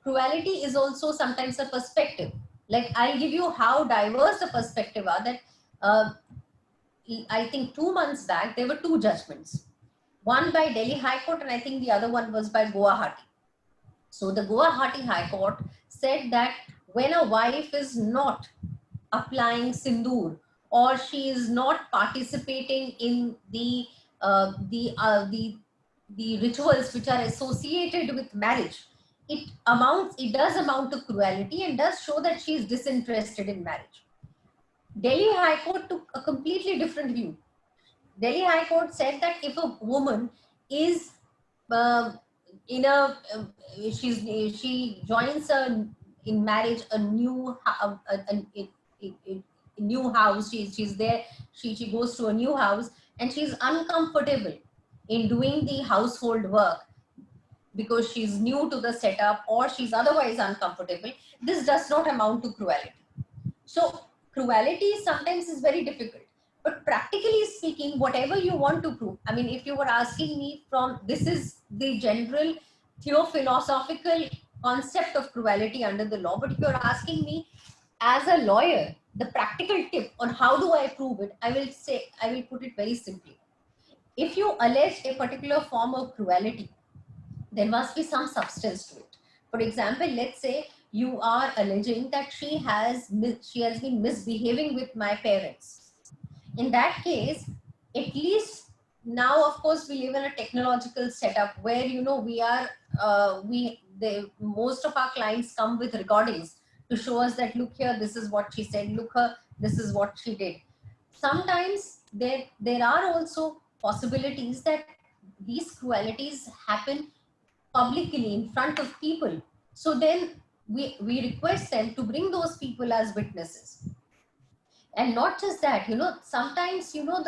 cruelty is also sometimes a perspective. Like, I'll give you how diverse the perspective are. That I think 2 months back, there were two judgments. One by Delhi High Court, and I think the other one was by Guwahati. So the Guwahati High Court said that when a wife is not applying sindoor, or she is not participating in the rituals which are associated with marriage, it does amount to cruelty and does show that she is disinterested in marriage. Delhi High Court took a completely different view. Delhi High Court said that if a woman is uh, in a she joins in marriage a new a new house, she's there, she goes to a new house, and she's uncomfortable in doing the household work because she's new to the setup, or she's otherwise uncomfortable. This does not amount to cruelty. So cruelty sometimes is very difficult. But practically speaking, whatever you want to prove, I mean, if you were asking me from, this is the general theophilosophical concept of cruelty under the law. But if you're asking me as a lawyer, the practical tip on how do I prove it, I will put it very simply. If you allege a particular form of cruelty, there must be some substance to it. For example, let's say you are alleging that she has been misbehaving with my parents. In that case, at least now, of course, we live in a technological setup where, we are most of our clients come with recordings to show us that, look here, this is what she said, look her, this is what she did. Sometimes there are also possibilities that these cruelties happen publicly in front of people. So then we request them to bring those people as witnesses. And not just that, sometimes, even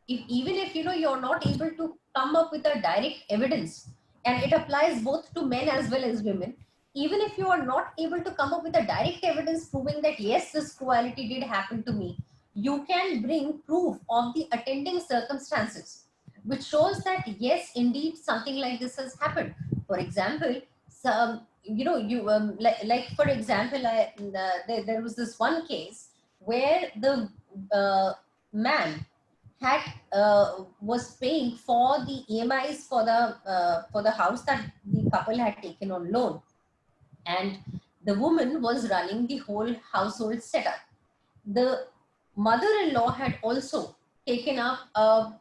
if, you're not able to come up with a direct evidence, and it applies both to men as well as women, even if you are not able to come up with a direct evidence proving that yes, this cruelty did happen to me, you can bring proof of the attending circumstances, which shows that yes, indeed, something like this has happened. For example, some, like for example, there was this one case where the man had was paying for the EMIs for the house that the couple had taken on loan, and the woman was running the whole household setup. The mother-in-law had also taken up a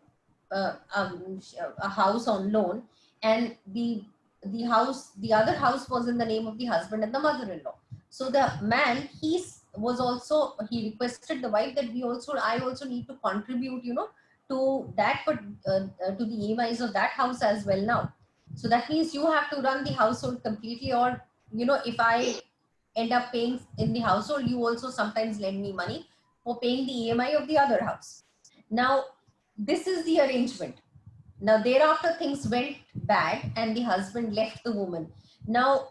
house on loan, and the other house was in the name of the husband and the mother-in-law. So the man, he requested the wife that I also need to contribute, to that, but to the EMIs of that house as well now. So that means you have to run the household completely, or if I end up paying in the household, you also sometimes lend me money for paying the EMI of the other house. Now, this is the arrangement. Now, thereafter, things went bad and the husband left the woman. Now,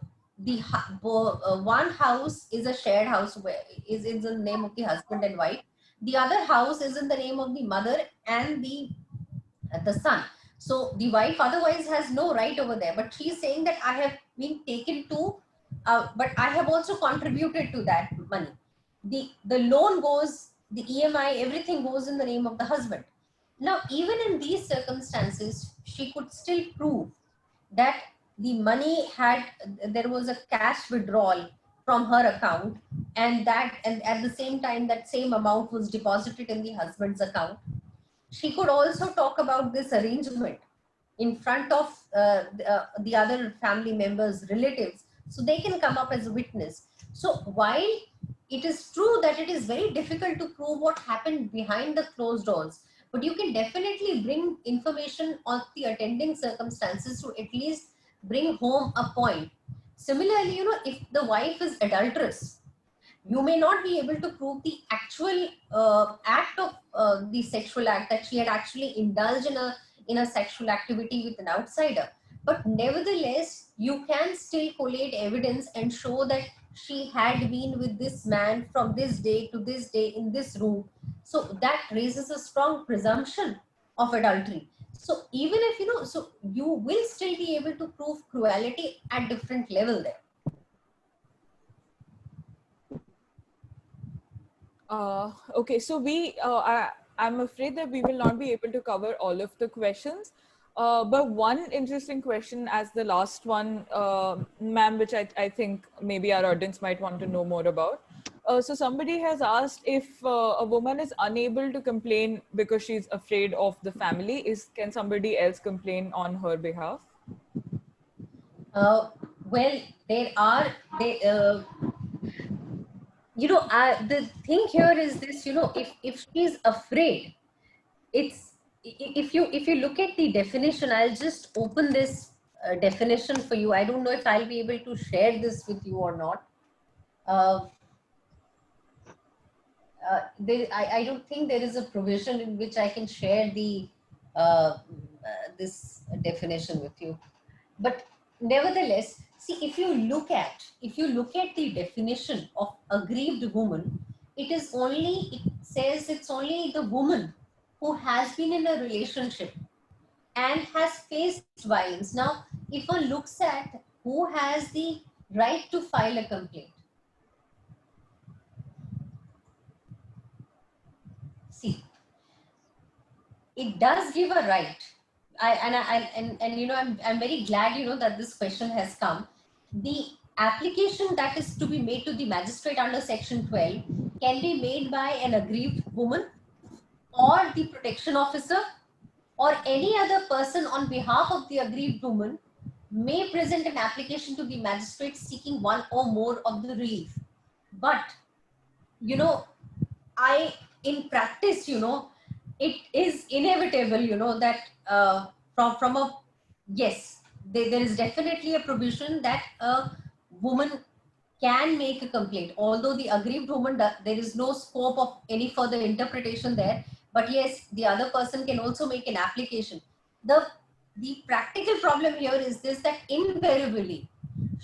one house is a shared house where is in the name of the husband and wife. The other house is in the name of the mother and the son. So the wife otherwise has no right over there, but she's saying that I have been taken to, but I have also contributed to that money. The loan goes, the EMI, everything goes in the name of the husband. Now, even in these circumstances, she could still prove that the money there was a cash withdrawal from her account, and at the same time, that same amount was deposited in the husband's account. She could also talk about this arrangement in front of the other family members, relatives, so they can come up as a witness. So while it is true that it is very difficult to prove what happened behind the closed doors, but you can definitely bring information on the attending circumstances to at least bring home a point. Similarly, if the wife is adulterous, you may not be able to prove the actual act of the sexual act, that she had actually indulged in a sexual activity with an outsider, but nevertheless you can still collate evidence and show that she had been with this man from this day to this day in this room. So that raises a strong presumption of adultery. So even if so you will still be able to prove cruelty at different level there. Okay, so I'm afraid that we will not be able to cover all of the questions. But one interesting question as the last one, ma'am, which I think maybe our audience might want to know more about. So somebody has asked if a woman is unable to complain because she's afraid of the family, can somebody else complain on her behalf? Well, the thing here is this, if she's afraid, if you look at the definition, I'll just open this definition for you. I don't know if I'll be able to share this with you or not. I don't think there is a provision in which I can share this definition with you. But nevertheless, see, if you look at the definition of aggrieved woman, it says it's only the woman who has been in a relationship and has faced violence. Now, if one looks at who has the right to file a complaint, see, it does give a right. I'm very glad, that this question has come. The application that is to be made to the magistrate under section 12 can be made by an aggrieved woman or the protection officer, or any other person on behalf of the aggrieved woman may present an application to the magistrate seeking one or more of the relief. But in practice, it is inevitable, you know, that from a, yes, there is definitely a provision that a woman can make a complaint. Although the aggrieved woman, there is no scope of any further interpretation there. But yes, the other person can also make an application. The practical problem here is this, that invariably,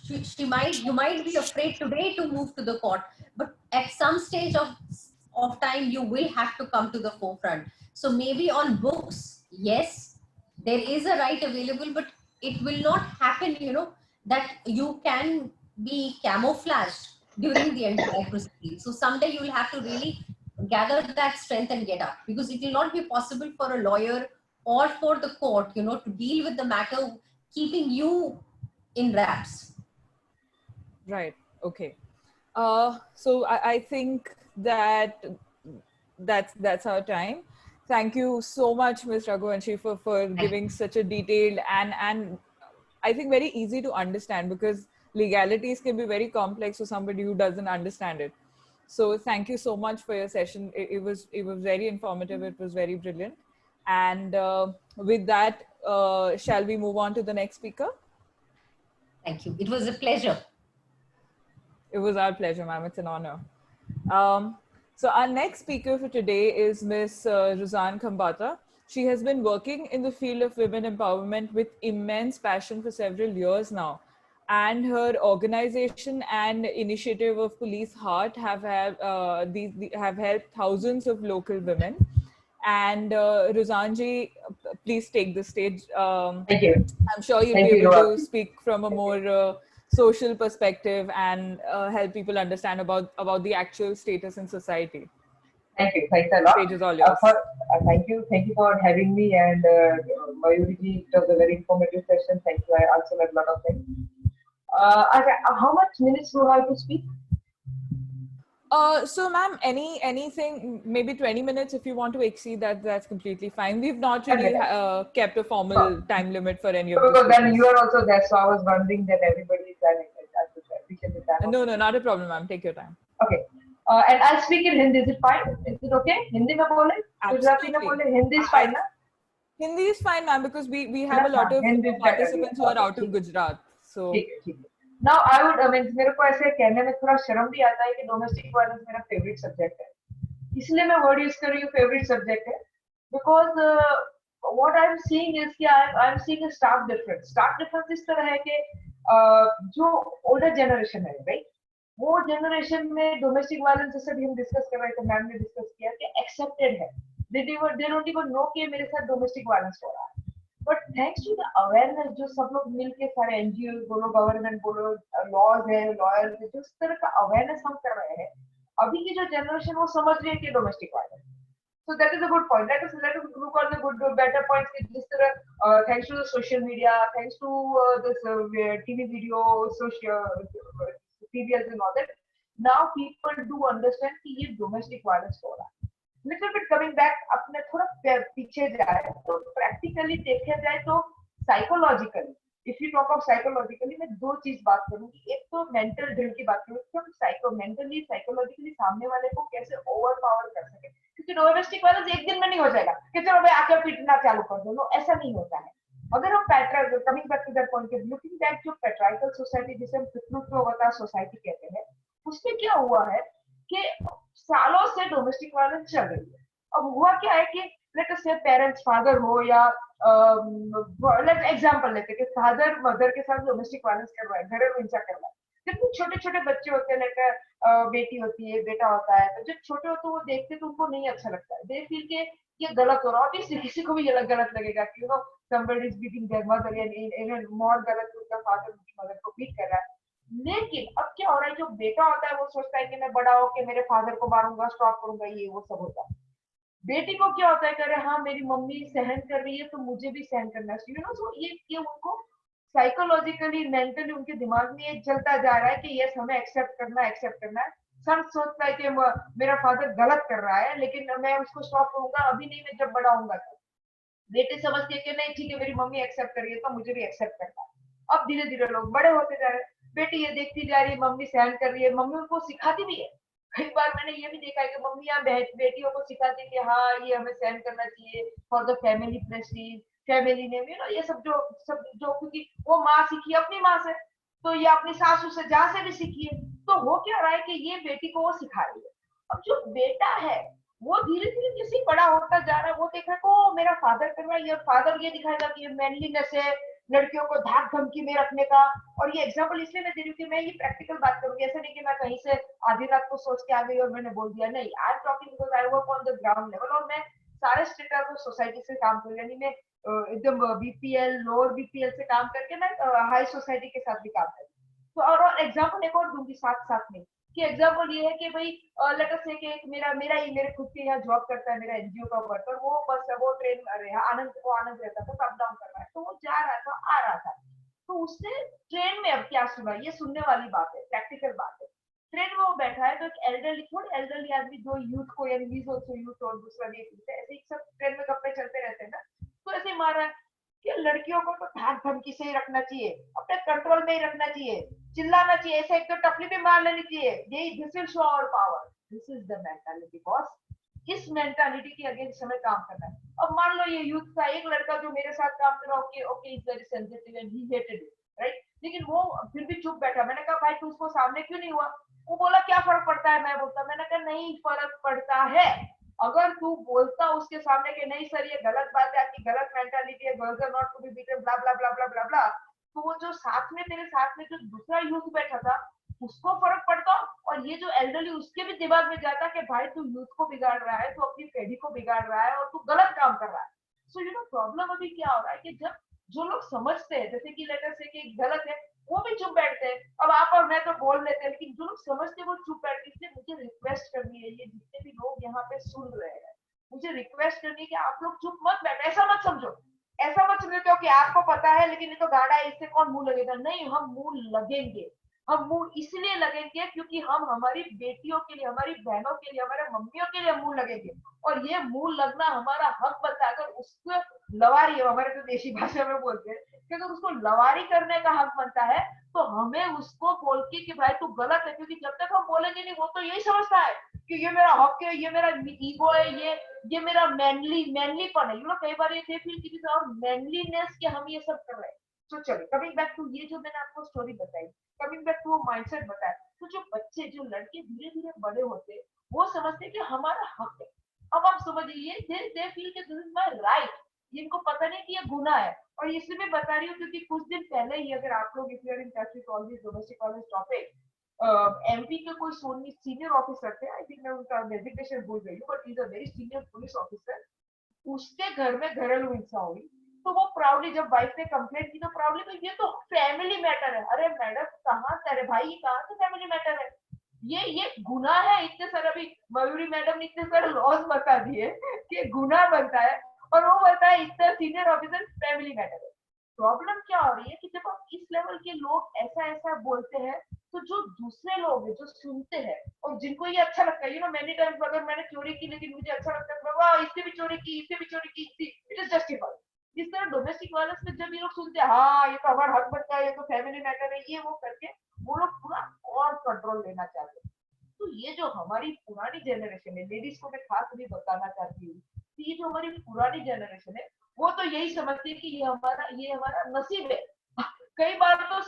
you might be afraid today to move to the court, but at some stage of time, you will have to come to the forefront. So maybe on books, yes, there is a right available, but it will not happen, you know, that you can be camouflaged during the entire proceeding. So someday you will have to really gather that strength and get up, because it will not be possible for a lawyer or for the court, you know, to deal with the matter keeping you in wraps. Right. Okay. So I think that that's our time. Thank you so much, Ms. Raghuvanshi, for giving such a detailed and I think very easy to understand, because legalities can be very complex for somebody who doesn't understand it. So thank you so much for your session. It was very informative. It was very brilliant. And with that, shall we move on to the next speaker? Thank you. It was a pleasure. It was our pleasure, ma'am. It's an honor. So our next speaker for today is Ms. Ruzan Khambata. She has been working in the field of women empowerment with immense passion for several years now. And her organization and initiative of Police Heart have helped thousands of local women. And Ruzanji, please take the stage. Thank you. I'm sure you'll Thank be you, able Rupa. to speak from a more social perspective and help people understand about the actual status in society. Thank you. Thanks a lot. Stage is all yours. Thank you. Thank you for having me. And Mayuri, it was a very informative session. Thank you. I also learned a lot of things. How much minutes do I have to speak? So, ma'am, anything, maybe 20 minutes. If you want to exceed that, that's completely fine. We've not really kept a formal time limit for any of the Because then speakers. you are also there, so I was wondering that everybody is there. I appreciate the time. No, not a problem, ma'am. Take your time. Okay. And I'll speak in Hindi. Is it fine? Is it okay? Hindi mein bole? Gujarati mein bole? Hindi is fine, na? Hindi is fine, ma'am, because we have a lot of participants who are out of Gujarat. So. ठीक है. Now I would, I mean, मेरे को ऐसे कहने में थोड़ा शर्म भी आता है कि डोमेस्टिक वायलेंस मेरा फेवरेट सब्जेक्ट है, इसलिए मैं वर्ड यूज कर रही हूँ फेवरेट सब्जेक्ट है, because what I'm seeing is कि I'm seeing a stark difference इस तरह है कि जो older generation है, right, वो generation में डोमेस्टिक वायलेंस जैसे भी हम डिस्कस कर रहे थे, मैम ने डिस्कस किया कि एक्सेप्टेड है, they don't even know कि मेरे साथ डोमेस्टिक वायलेंस हो रहा है. But thanks to the awareness, जो सब लोग मिलके सारे NGO बोलो, गवर्नमेंट बोलो, लॉज है, लॉयर्स है, जिस तरह का अवेयरनेस हम कर रहे हैं, अभी की जो जनरेशन वो समझ रही है कि domestic violence. So that is a good point. Let us look at the good, better points. कि जिस तरह thanks to the social media, thanks to this TV video, social serials and all that, now people do understand कि ये domestic violence हो रहा है. Little bit coming back, अपने थोड़ा पीछे जाए तो practically देखा जाए तो psychologically, if you talk of psychologically, मैं दो चीज बात करूंगी. एक तो mental drill की बात करूंगी कि हम mentally psychologically सामने वाले को कैसे overpower कर सके, क्योंकि डोमेस्टिक वायलेंस एक दिन में नहीं हो जाएगा कि चलो भाई आके पीटना चालू कर दो. नो, ऐसा नहीं होता है. अगर हम patriarchal, coming back to that point, looking back जो पैट्रियार्कल सोसाइटी जिसे हम पितृत्ववता सोसाइटी कहते हैं, उसमें क्या हुआ है कि सालों से डोमेस्टिक वायलेंस चल रही है. अब हुआ क्या है कि लेट अस से पेरेंट्स, फादर हो या लेट एग्जांपल लेते हैं कि फादर मदर के साथ डोमेस्टिक वायलेंस कर रहा है, घरेलू हिंसा कर रहा है. कितने छोटे छोटे बच्चे होते हैं, लेकर बेटी होती है, बेटा होता है, तो जब छोटे होते वो देखते तो उनको नहीं अच्छा लगता है. दे फील के ये गलत हो रहा है. ऑब्वियसली किसी को भी ये गलत लगेगा कि you know somebody is beating their mother, and more गलत उनका फादर उनकी मदर को बीट कर रहा है. लेकिन अब क्या हो रहा है, जो बेटा होता है वो सोचता है कि मैं बड़ा होकर मेरे फादर को मारूंगा, स्टॉप करूंगा, ये वो सब होता है. बेटी को क्या होता है, करे हाँ मेरी मम्मी सहन कर रही है तो मुझे भी सहन करना चाहिए. यू नो, सो ये उनको साइकोलॉजिकली, मेंटली उनके दिमाग में ये चलता जा रहा है कि यस हमें एक्सेप्ट करना है. सन सोचता है कि मेरा फादर गलत कर रहा है लेकिन मैं उसको स्टॉप करूंगा, अभी नहीं, मैं जब बड़ा होऊंगा तो. बेटे समझते हैं कि नहीं ठीक है, मेरी मम्मी एक्सेप्ट कर रही है तो मुझे भी एक्सेप्ट करना है. अब धीरे धीरे लोग बड़े होते जा रहे हैं. बेटी ये देखती जा रही है मम्मी सहन कर रही है, मम्मी उनको सिखाती भी है कई बार मैंने ये भी देखा है कि मम्मियां बेटियों को सिखाती है कि हाँ ये हमें सहन करना चाहिए for the family Prestige, family name, ये सब जो क्योंकि वो माँ सीखी अपनी माँ से, तो ये अपनी सासू से जहाँ से भी सीखी है, तो हो क्या रहा है कि ये बेटी को वो सिखा रही है। अब जो बेटा है वो धीरे धीरे जैसे बड़ा होता जा रहा है, वो देख रहा है को मेरा फादर कर रहा है, ये फादर ये दिखाएगा कि ये मैनलीनेस है, लड़कियों को धाक धमकी में रखने का। और ये एग्जाम्पल इसलिए मैं दे रही हूँ कि मैं ये प्रैक्टिकल बात करूंगी, ऐसा नहीं कि मैं कहीं से आधी रात को सोच के आ गई और मैंने बोल दिया, नहीं, I am talking because I work on the ground level, और मैं सारे स्टेट ऑफ सोसाइटी से काम करूँ, यानी मैं एकदम बीपीएल लोअर बीपीएल से काम करके मैं हाई सोसाइटी के साथ भी काम करूँ। तो और एग्जाम्पल एक और दूंगी साथ साथ में, कि एग्जाम्पल ये है कि भाई लेट अस से कि मेरे खुद के यहाँ जॉब करता है मेरा एनजीओ का वर्कर, वो बस वो ट्रेन आनंद रहता था, अप डाउन कर रहा है, तो वो जा रहा था आ रहा था, तो उसने ट्रेन में अब क्या सुना, ये सुनने वाली बात है, प्रैक्टिकल बात है। ट्रेन में वो बैठा है तो एक एल्डरली, थोड़ी एल्डरली आदमी जो यूथ को, यानी हीज आल्सो यूथ और दूसरा भी ऐसे ही सब ट्रेन में गप्पे चलते रहते हैं ना, तो ऐसे ही मार रहा है कि लड़कियों को तो धाक धमकी से ही रखना चाहिए, अपने कंट्रोल में ही रखना चाहिए, चिल्लाना चाहिए, ऐसे एक तो टपली भी मार लेनी चाहिए, यही this will show our power, this is the mentality boss. इस मेंटालिटी के अगेंस्ट हमें काम करना है। अब मान लो ये यूथ का एक लड़का जो मेरे साथ काम कर रहा, okay okay is very sensitive and he hated it, right, लेकिन वो फिर भी चुप बैठा। मैंने कहा भाई तू उसको सामने क्यों नहीं हुआ? वो बोला क्या फर्क पड़ता है, मैं बोलता, मैंने कहा नहीं फर्क पड़ता है, अगर तू बोलता उसके सामने कि नहीं सर ये गलत बात है, आपकी गलत मेंटालिटी है, girls are not to be beaten blah blah blah blah blah blah, तो वो जो साथ में तेरे साथ में जो दूसरा यूथ बैठा था उसको फर्क पड़ता, और ये जो एल्डरली उसके भी दिमाग में जाता कि भाई तू यूथ को बिगाड़ रहा है, तू अपनी पीढ़ी को बिगाड़ रहा है और तू गलत काम कर रहा है। सो प्रॉब्लम अभी क्या हो रहा है कि जब जो लोग समझते हैं, जैसे कि लेटर से कि गलत है, वो भी चुप बैठते हैं। अब आप और मैं तो बोल लेते हैं, लेकिन जो लोग समझते हैं वो चुप बैठते हैं। इसलिए मुझे रिक्वेस्ट करनी है, ये जितने भी लोग यहाँ पे सुन रहे हैं, मुझे रिक्वेस्ट करनी है कि आप लोग चुप मत बैठो, ऐसा मत समझो, ऐसा मत समझो कि आपको पता है लेकिन ये तो गाड़ा है, इससे कौन मुंह लगेगा, नहीं, हम मुंह लगेंगे। हम मुंह इसलिए लगेंगे क्योंकि हम हमारी बेटियों के लिए, हमारी बहनों के लिए, हमारे मम्मियों के लिए मुंह लगेंगे, और ये मुंह लगना हमारा हक बनता है। अगर उसको लवारी, हमारे तो देशी भाषा में बोलते हैं कि अगर उसको लवारी करने का हक बनता है, तो हमें उसको बोल के कि भाई तू गलत है, क्योंकि जब तक हम बोलेंगे नहीं, वो तो यही समझता है कि ये मेरा हक है, ये मेरा ईगो है, ये मेरा मैनलीपन है। कई बार ये फील की और मैनलीनेस के हम ये सब कर रहे हैं। तो चलो कमिंग बैक टू ये जो मैंने आपको स्टोरी बताई, कमिंग बैक टू माइंडसेट बताया, तो जो बच्चे, जो लड़के धीरे धीरे बड़े होते, वो समझते कि हमारा हक है। अब आप समझिए, दे फील कि दिस इज माय राइट, इनको पता नहीं कि ये गुनाह है। और इसलिए मैं बता रही हूँ क्योंकि कुछ दिन पहले ही, अगर आप लोग if you are in touch with all this domestic violence topic, MP के कोई सीनियर ऑफिसर थे, आई थिंक मैं उनका डेजिग्नेशन भूल गई हूँ, but he is a very senior police officer. उसके घर में घरेलू हिंसा हुई, तो वो प्राउडली, जब वाइफ ने कंप्लेंट की, तो प्राउडली तो ये तो फैमिली मैटर है। अरे मैडम कहाँ से, अरे भाई ये कहाँ से फैमिली मैटर है, ये गुनाह है। इतने सारे, अभी मयूरी मैडम ने इतने सारे लॉज बता दिए कि गुनाह बनता है, और वो बताया इतना सीनियर ऑफिसर फैमिली मैटर है। प्रॉब्लम क्या हो रही है कि जब आप इस लेवल के लोग ऐसा ऐसा बोलते हैं, तो जो दूसरे लोग हैं जो सुनते हैं और जिनको ये अच्छा लगता है, मेनी टाइम्स अगर मैंने चोरी की लेकिन मुझे अच्छा लगता है, वाह इससे भी चोरी की, इससे भी चोरी की, इट इज जस्टिफाइड। इस तरह डोमेस्टिक वायलेंस में जब ये लोग सुनते हैं, हाँ ये तो हमारा हक बनता है, ये तो फैमिली मैटर है, ये वो करके वो लोग पूरा और कंट्रोल लेना चाहते हैं। तो ये जो हमारी पुरानी जनरेशन है, लेडीज को मैं खास भी बताना चाहती हूँ, ये जो हमारी पुरानी जनरेशन है, वो तो यही समझती है कि ये हमारा नसीब है। कई बार तो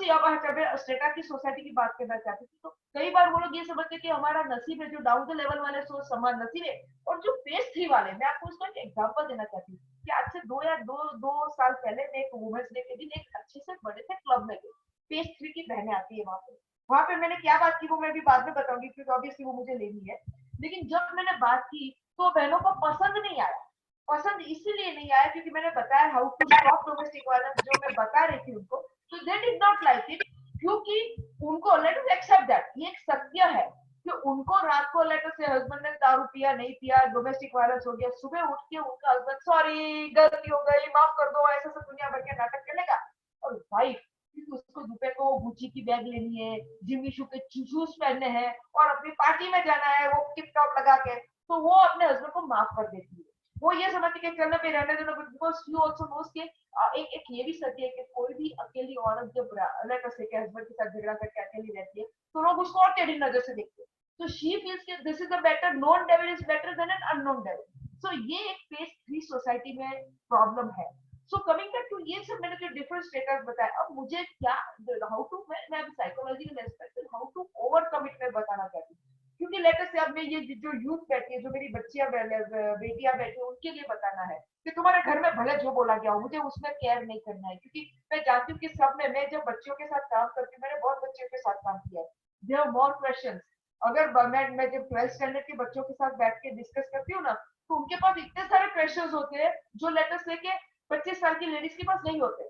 स्टेटा की सोसाइटी की बात करना चाहती थी, तो कई बार वो लोग ये समझते कि हमारा नसीब है, जो डाउन द लेवल वाले सोच समान नसीब है। और जो फेज 3 वाले, मैं आपको उसका एक एग्जांपल देना चाहती हूँ कि आज से दो साल पहले मैं एक वुमेन्स डे के दिन एक अच्छे से बड़े से क्लब में गई। फेज 3 की बहनें आती है वहां पे मैंने क्या बात की वो मैं भी बाद में बताऊंगी, क्योंकि ऑब्वियसली वो मुझे लेनी है। लेकिन जब मैंने बात की तो बहनों को पसंद नहीं आया। पसंद इसीलिए नहीं आया क्योंकि मैंने बताया how to stop domestic violence, जो मैं बता रही थी उनको, तो they did not like it, क्योंकि उनको, लेट अस एक्सेप्ट दैट, ये एक सत्य है कि उनको रात को लेट अस से हस्बैंड ने दारू पिया, नहीं पिया, डोमेस्टिक वायलेंस हो गया, सुबह उठ के उनका हस्बैंड सॉरी गलती हो गई माफ कर दो, ऐसा सब दुनिया भर के नाटक करने का। और वाइफ, क्योंकि उसको दोपहर को गुची की बैग लेनी है, जिमी शू के शूज पहनने हैं और अपनी पार्टी में जाना है वो टिप टॉप लगा के, तो वो अपने हस्बैंड को माफ कर देती है। वो ये समझती है चलने पे रहने देना, बिकॉज यू आल्सो नोस के एक ये भी सत्य है कि कोई भी अकेली औरत जब लेट अस से हस्बैंड के साथ झगड़ा करके अकेली रहती है, तो लोग उसको और टेढ़ी नजर से देखते हैं। So she feels that this is a better known devil is better than an unknown devil. So ये एक phase 3 सोसाइटी में प्रॉब्लम है. सो कमिंग बैक टू ये सब मैंने जो डिफरेंट स्टेटस बताया, अब मुझे क्या हाउ टू मैं साइकोलॉजिकल एस्पेक्ट से हाउ टू ओवरकम इट मैं बताना चाहती हूँ. क्योंकि लेटर से अब मैं ये जो यूथ बैठी है, जो मेरी बच्चियां बेटियां बैठी है, उनके लिए बताना है कि तुम्हारे घर में भले जो बोला गया हो, मुझे उसमें केयर नहीं करना है. क्योंकि मैं जानती हूँ कि सब में मैं जब बच्चों के साथ काम करती हूँ, मैंने बहुत बच्चों के साथ काम किया है, दे हैव मोर क्वेश्चंस. अगर मैं जब 12th स्टैंडर्ड के बच्चों के साथ बैठ के डिस्कस करती हूँ ना, तो उनके पास इतने सारे क्वेश्चंस होते हैं जो लेटर से के 25 साल की लेडीज के पास नहीं होते.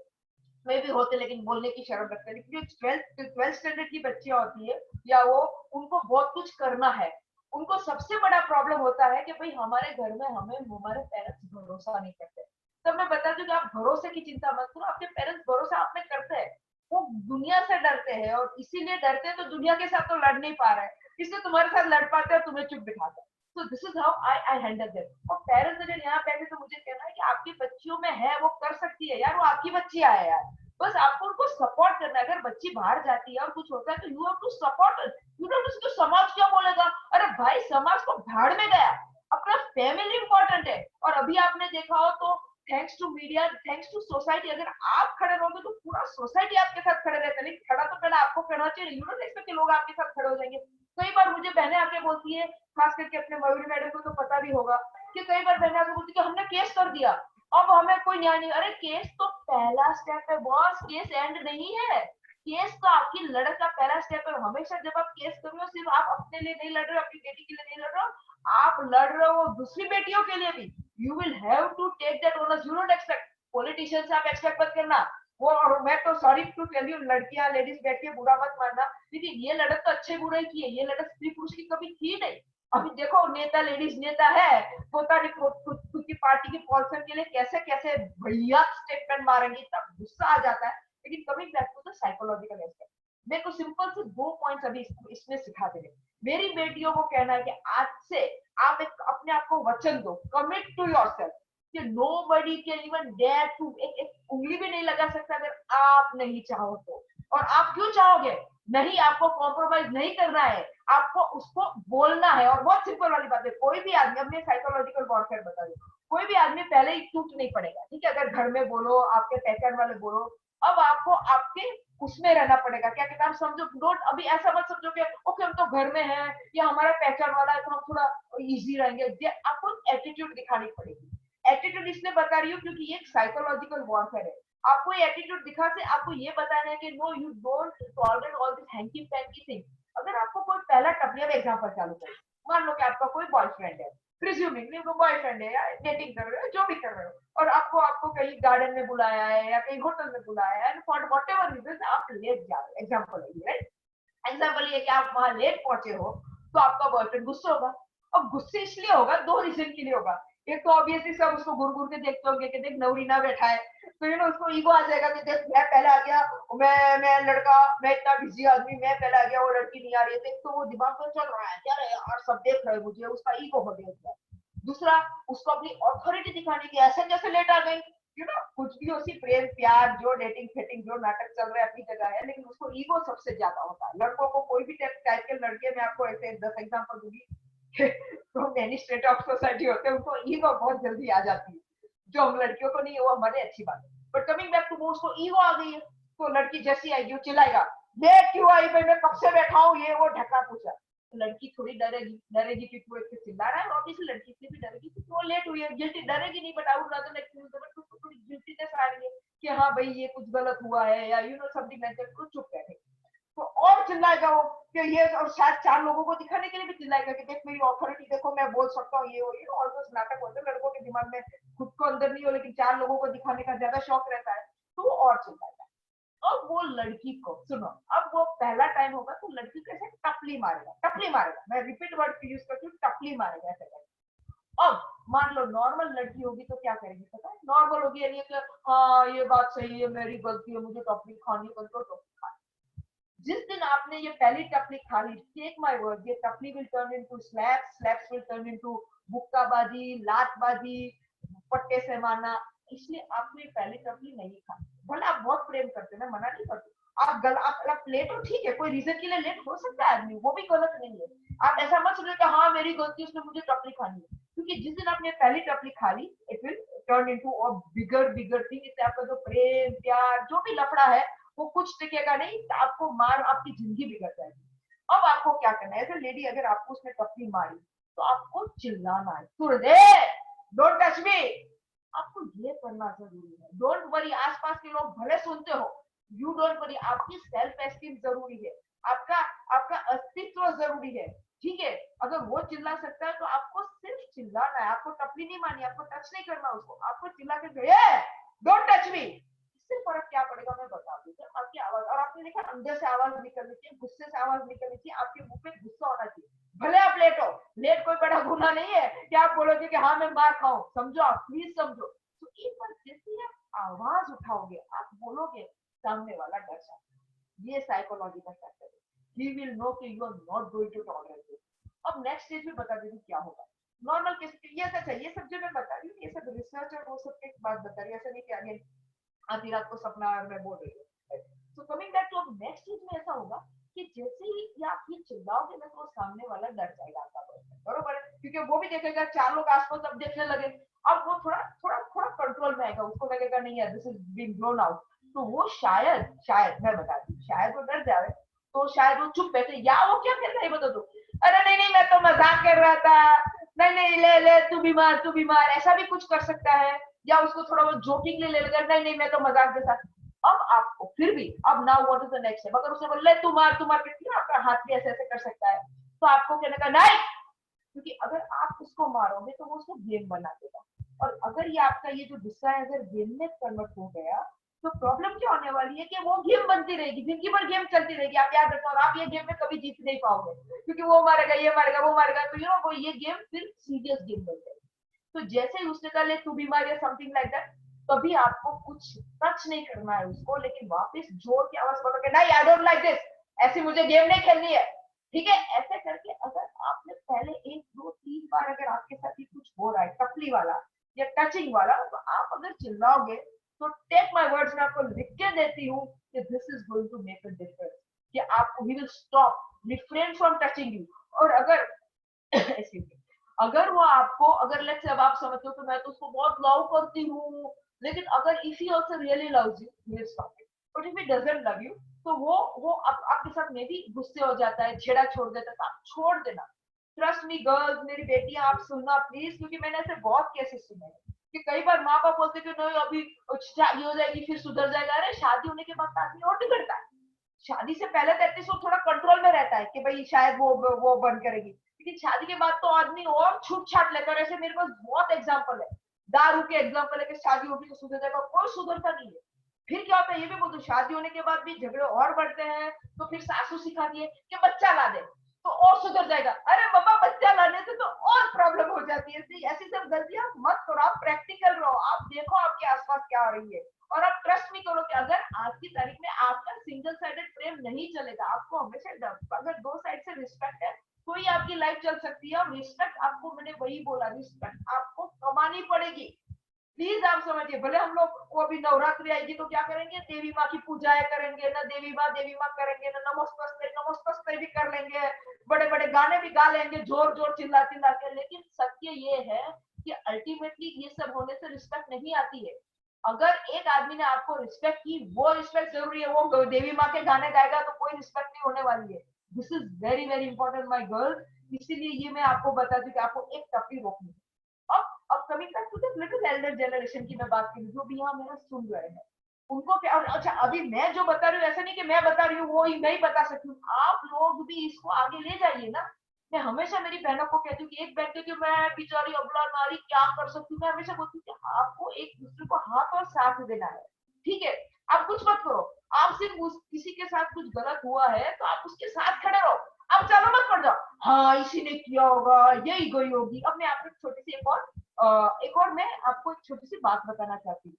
में भी होते लेकिन बोलने की शर्म लगता है. क्योंकि 12th स्टैंडर्ड की बच्चियां होती है या वो, उनको बहुत कुछ करना है. उनको सबसे बड़ा प्रॉब्लम होता है कि भाई हमारे घर में हमें हमारे पेरेंट्स भरोसा नहीं करते. तब मैं बता दूं कि आप भरोसे की चिंता मत करो, आपके पेरेंट्स भरोसा आप में करते हैं. वो दुनिया से डरते हैं और इसीलिए डरते हैं, तो दुनिया के साथ तो लड़ नहीं पा रहे हैं, इसलिए तुम्हारे साथ लड़ पाते हैं, तुम्हें चुप बिठाते हैं. So this is how I handle them. और पेरेंट्स अगर यहाँ बैठे तो मुझे कहना है कि आपकी बच्चियों में है, वो कर सकती है यार, वो आपकी बच्ची है यार, बस आपको उनको सपोर्ट करना है. अगर बच्ची बाहर जाती है और कुछ होता है तो you have to support. You don't to समाज क्या बोलेगा, अरे भाई समाज को भाड़ में गया, अपना फैमिली इंपॉर्टेंट है. और अभी आपने देखा हो तो thanks to media, thanks to society, अगर आप खड़े रहोगे तो पूरा सोसाइटी आपके साथ खड़े रहता है. लेकिन खड़ा तो पहले आपको करना चाहिए. यू डोंट एक्सपेक्ट कि लोग आपके साथ खड़े हो जाएंगे. कई बार मुझे बहनें आके बोलती है, खास करके अपने मयूरी मैडम को तो पता भी होगा कि कई बार बहनें आके बोलती है कि हमने केस कर दिया, अब हमें कोई न्याय नहीं. अरे केस तो पहला स्टेप है बॉस, केस एंड नहीं है. केस तो आपकी लड़ाई का पहला स्टेप है. हमेशा जब आप केस कर रहे हो, सिर्फ आप अपने लिए नहीं लड़ रहे हो, अपनी बेटी के लिए नहीं लड़ रहे हो, आप लड़ रहे हो दूसरी बेटियों के लिए भी. You will have to take that onus. You don't expect politician से आप एक्सपेक्ट मत करना वो. और मैं तो सॉरी टू टेल यू, लड़कियां लेडीज बैठ के बुरा मत मानना, लेकिन ये लड़त तो अच्छे बुरे की है. ये लड़त स्त्री पुरुष की कभी थी नहीं. अभी देखो नेता लेडीज नेता है, खुद की पार्टी की पॉलिसी के लिए कैसे कैसे भैया स्टेटमेंट मारेंगे, तब गुस्सा आ जाता है. लेकिन coming back to the psychological aspect, मेरे को सिंपल से 2 पॉइंट्स अभी इसमें सिखा दे. मेरी बेटियों को कहना है कि आज से आप एक अपने आप को वचन दो, कमिट टू योरसेल्फ कि nobody can even dare to एक उंगली भी नहीं लगा सकता अगर आप नहीं चाहो तो. और आप क्यों चाहोगे नहीं, आपको कॉम्प्रोमाइज नहीं करना है, आपको उसको बोलना है. और बहुत सिंपल वाली बात है, कोई भी आदमी, अब मैं साइकोलॉजिकल वॉरफेयर बता दूं, कोई भी आदमी पहले ही टूट नहीं पड़ेगा. ठीक है, अगर घर में बोलो, आपके पहचान वाले बोलो, अब आपको आपके उसमें रहना पड़ेगा. क्या कहते हैं, समझो, डोंट अभी ऐसा मत समझो कि ओके हम तो घर में हैं या हमारा पहचान वाला है तो हम थोड़ा इजी रहेंगे. आपको एटीट्यूड दिखानी पड़ेगी. एटीट्यूड इसलिए बता रही हूँ क्योंकि ये एक साइकोलॉजिकल वॉरफेयर है. आपको ये एटीट्यूड दिखा से आपको ये बताना है कि no you don't tolerate all this hanky panky thing. अगर आपको कोई पहला टपलिया में एग्जांपल चालू करें, मान लो कि आपका कोई बॉयफ्रेंड है, प्रिज्यूमिंगली वो बॉयफ्रेंड है या डेटिंग कर रहे हो, जो भी कर रहे हो, और आपको कहीं गार्डन में बुलाया है या कहीं होटल में बुलाया है, फॉर व्हाटएवर रीजन आप लेट जा रहे हो. एग्जांपल है ये, राइट. एग्जांपल ये कि आप वहां लेट पहुंचे हो तो आपका बॉयफ्रेंड गुस्सा होगा. अब गुस्से इसलिए होगा, 2 रीजन के लिए होगा. एक तो ऑब्वियसली सब उसको घूर घूर के देखते होंगे कि देख नवरी ना बैठा है, तो यू नो उसको ईगो आ जाएगा कि देख मैं पहले आ गया, मैं लड़का, मैं इतना बिजी आदमी, मैं पहले आ गया, वो लड़की नहीं आ रही है. देख तो वो दिमाग में चल रहा है यार, और सब देख रहे हैं मुझे, उसका ईगो हो गया. दूसरा, उसको अपनी ऑथोरिटी दिखाने की, ऐसे कैसे लेट आ गई, यू नो कुछ भी उसी प्रेम प्यार जो डेटिंग फेटिंग जो नाटक चल रहा है अपनी जगह है, लेकिन उसको ईगो सबसे ज्यादा होता है. लड़कों को कोई भी टाइप के लड़के, मैं आपको ऐसे 10 एग्जांपल दूंगी from any state of society होते हैं, उनको ईगो बहुत जल्दी आ जाती है. जो हम लड़कियों को नहीं है वो हमारे अच्छी बात है. बट कमिंग बैक टू वो, उसको ईगो आ गई है तो लड़की जैसी आएगी वो चिल्लाएगा, लेट क्यों आई भाई, मैं कब से बैठा हूँ, ये वो ढक्का पूछा. तो लड़की थोड़ी डरेगी कि तू एक चिल्ला रहा है, और ऑब्वियसली लड़की से भी डरेगी कि वो लेट हुई है. गिल्टी डरेगी नहीं, but I would rather like to थोड़ी गिल्टीनेस आ रही है कि हाँ भाई ये कुछ गलत हुआ है या you know something like that, तो चुप बैठे. तो और चिल्लाएगा वो कि ये, और शायद 4 लोगों को दिखाने के लिए भी चिल्लाएगा कि देख मेरी ऑथोरिटी देखो, मैं बोल सकता हूँ, ये हो ऑल दोस नाटक होते हैं लड़कों के दिमाग में, खुद को अंदर नहीं हो लेकिन 4 लोगों को दिखाने का ज्यादा शौक रहता है, तो वो और चिल्लाएगा. अब वो लड़की को सुनो, अब वो पहला टाइम होगा तो लड़की को ऐसे टपली मारेगा, मैं रिपीट वर्ड यूज करती हूँ, टपली मारेगा ऐसे. अब मान लो नॉर्मल लड़की होगी तो क्या करेगी पता है, नॉर्मल होगी यानी कि हाँ ये बात सही है, मेरी गलती है, मुझे टपली खानी है, तो जिस दिन आपने ये पहली टपली खा ली, टेक माय वर्ड, ये टपली will turn into slaps will turn into मुक्काबाजी, लातबाजी, पट्टे से मारना. इसलिए आपने पहली टपली नहीं खानी. भले आप बहुत प्रेम करते हैं, मैं मना नहीं करती, आप लेट हो ठीक है, कोई रीजन के लिए लेट हो सकता है आदमी, वो भी गलत नहीं है. आप ऐसा मत सोचिए कि हाँ मेरी गलती, उसने मुझे टपली खानी है, क्योंकि जिस दिन आपने पहली टपली खा ली, it will turn into a bigger thing. इससे आपका जो प्रेम प्यार जो भी लफड़ा है वो कुछ टिकेगा नहीं, आपको मार, आपकी जिंदगी बिगड़ जाएगी। अब आपको क्या करना है, एज लेडी अगर आपको उसने टपली मारी तो आपको चिल्लाना है, डोंट टच मी। आपको ये करना जरूरी है। डोंट वरी, आसपास के लोग भले सुनते हो, यू डोंट वरी। आपकी सेल्फ एस्टीम जरूरी है, आपका आपका अस्तित्व जरूरी है, ठीक है। अगर वो चिल्ला सकता है तो आपको सिर्फ चिल्लाना है, आपको टपली नहीं मारनी, आपको टच नहीं करना उसको, आपको चिल्ला के डोंट टच मी। इससे फर्क क्या पड़ेगा मैं बता दूं, आपकी आवाज, और आपने देखा अंदर से आवाज निकलनी चाहिए, गुस्से से आवाज निकलनी चाहिए, आपके मुंह पे गुस्सा होना चाहिए। भले आप लेट हो, लेट कोई बड़ा गुना नहीं है कि आप बोलोगे कि हाँ मैं मार खाऊं, समझो, आप प्लीज समझो। तो एक बार जैसे आप आवाज उठाओगे, आप बोलोगे, सामने वाला डर जाएगा। ये साइकोलॉजी का फैक्टर है। ही विल नो कि you are not going to tolerate this. अब नेक्स्ट स्टेज में बता देती क्या होगा। नॉर्मल केस ये सच है, ये सब जो मैं बता रही हूँ ये सब रिसर्च और वो सब के बात बता रही हूँ, ऐसा नहीं कि आगे आधी रात को सपना मैं बोल रही हूँ। तो कमिंग बैक टू नेक्स्ट चीज में ऐसा होगा कि जैसे ही आप ये चिल्लाओगे ना तो सामने वाला डर जाएगा आपका पर्सन, बरोबर है, क्योंकि वो भी देखेगा चार लोग आसपास अब देखने लगे, अब वो थोड़ा थोड़ा थोड़ा कंट्रोल में आएगा, उसको लगेगा नहीं यार this is being blown out. तो वो शायद मैं बता दूं, शायद वो डर जाए, तो शायद वो चुप बैठे, या वो क्या कहता है बता दो, अरे नहीं नहीं मैं तो मजाक कर रहा था, नहीं नहीं ले ले तू बीमार, ऐसा भी कुछ कर सकता है। या उसको थोड़ा बहुत जोकिंगली ले लेगा, नहीं नहीं मैं तो मजाक जैसा। अब आपको फिर भी, अब now what is the next step, अगर उसने बोला तू मार करके आपका हाथ भी ऐसे ऐसे कर सकता है, तो आपको कहने का नहीं, क्योंकि अगर आप उसको मारोगे तो वो उसको गेम बना देगा। और अगर ये आपका ये जो गुस्सा है अगर गेम में कन्वर्ट हो गया, तो प्रॉब्लम क्या होने वाली है कि वो गेम बनती रहेगी, जिंदगी भर गेम चलती रहेगी, आप याद रखो, और आप ये गेम में कभी जीत नहीं पाओगे, क्योंकि वो मारेगा, ये मारेगा, वो मारेगा, तो वो ये गेम फिर सीरियस गेम बन जाएगी। तो जैसे ही उसने कहा ले तू बीमार या समथिंग लाइक दैट, तभी आपको कुछ टच नहीं करना है उसको, लेकिन वापस जोर की आवाज पकड़ नहीं, आई डोंट लाइक दिस, ऐसी मुझे गेम नहीं खेलनी है, ठीक है। ऐसे करके अगर आपने पहले 1 2 3 बार अगर आपके साथ ही कुछ हो रहा है टपली वाला या टचिंग वाला, तो आप अगर चिल्लाओगे तो टेक माय वर्ड्स, मैं आपको लिख के देती हूँ कि this is going to make a difference, कि आपको he will stop refrain from touching you. और अगर अगर वो आपको, अगर लेट्स से अब आप समझते हो तो मैं तो उसको बहुत लव करती हूँ, लेकिन अगर if he also really loves you, he will stop it. But if he doesn't love you, तो वो आपके साथ में भी गुस्से हो जाता है, छेड़ा छोड़ देता है, तो आप छोड़ देना। ट्रस्ट मी गर्ल्स, मेरी बेटियां आप सुनना प्लीज, क्योंकि मैंने ऐसे बहुत केसेस सुने हैं कि कई बार माँ बाप बोलते कि नहीं अभी शादी हो जाएगी फिर सुधर जाएगा। अरे शादी होने के बाद आदमी और बिगड़ता है, शादी से पहले तो एटलीस्ट वो थोड़ा कंट्रोल में रहता है कि भाई शायद वो बंद करेगी, लेकिन शादी के बाद तो आदमी और छूट छाट लेता है। ऐसे मेरे पास बहुत एग्जांपल है, दारू के एग्जांपल है कि शादी होगी तो सुधर जाएगा, कोई सुधरता नहीं है। फिर क्या होता है ये भी बोलते, शादी होने के बाद भी झगड़े और बढ़ते हैं, तो फिर सासू सिखाती है कि बच्चा ला दे तो और सुधर जाएगा। अरे बाबा बच्चा लाने से तो और प्रॉब्लम हो जाती है। ऐसी सब गलतियां मत करो, आप प्रैक्टिकल रहो, आप देखो आपके आसपास क्या हो रही है, और आप ट्रस्ट नहीं करो कि अगर आज की तारीख में आपका सिंगल साइडेड प्रेम नहीं चलेगा, आपको हमेशा अगर 2 साइड से रिस्पेक्ट है तो ही आपकी लाइफ चल सकती है। और रिस्पेक्ट आपको, मैंने वही बोला, रिस्पेक्ट आपको कमानी पड़ेगी। प्लीज आप समझिए, भले हम लोग को अभी नवरात्रि आएगी तो क्या करेंगे, देवी माँ की पूजाएं करेंगे ना, देवी माँ करेंगे ना, नमस्ते भी कर लेंगे, बड़े बड़े गाने भी गा लेंगे जोर जोर चिल्ला चिल्ला के। लेकिन सत्य ये है कि अल्टीमेटली ये सब होने से रिस्पेक्ट नहीं आती है। अगर एक आदमी ने आपको रिस्पेक्ट की, वो रिस्पेक्ट जरूरी है, वो देवी माँ के गाने गाएगा तो कोई रिस्पेक्ट नहीं होने वाली है। This is very very important my girl, इसीलिए ये मैं आपको बता दूं कि आपको एक टपली रोकनी है। अब coming back to the little elder generation की मैं बात करूं, जो भी यहाँ मेरा सुन रहे हैं, उनको क्या, और अच्छा अभी मैं जो बता रही हूँ ऐसा नहीं कि मैं बता रही हूँ वो ही मैं ही बता सकती हूँ, आप लोग भी इसको आगे ले जाइए ना। मैं हमेशा मेरी बहनों को कहती हूँ कि एक बहन कि मैं बेचारी अबला नारी क्या कर सकती हूँ, मैं हमेशा बोलती हूँ कि आपको एक दूसरे को हाथ और साथ देना है, ठीक है। आप कुछ मत करो, आप सिर्फ किसी के साथ कुछ गलत हुआ है तो आप उसके साथ खड़े रहो, आप चालो मत पड़ जाओ, हाँ इसी ने किया होगा, यही गई होगी। अब मैं आपको छोटी सी एक और मैं आपको एक छोटी सी बात बताना चाहती हूँ,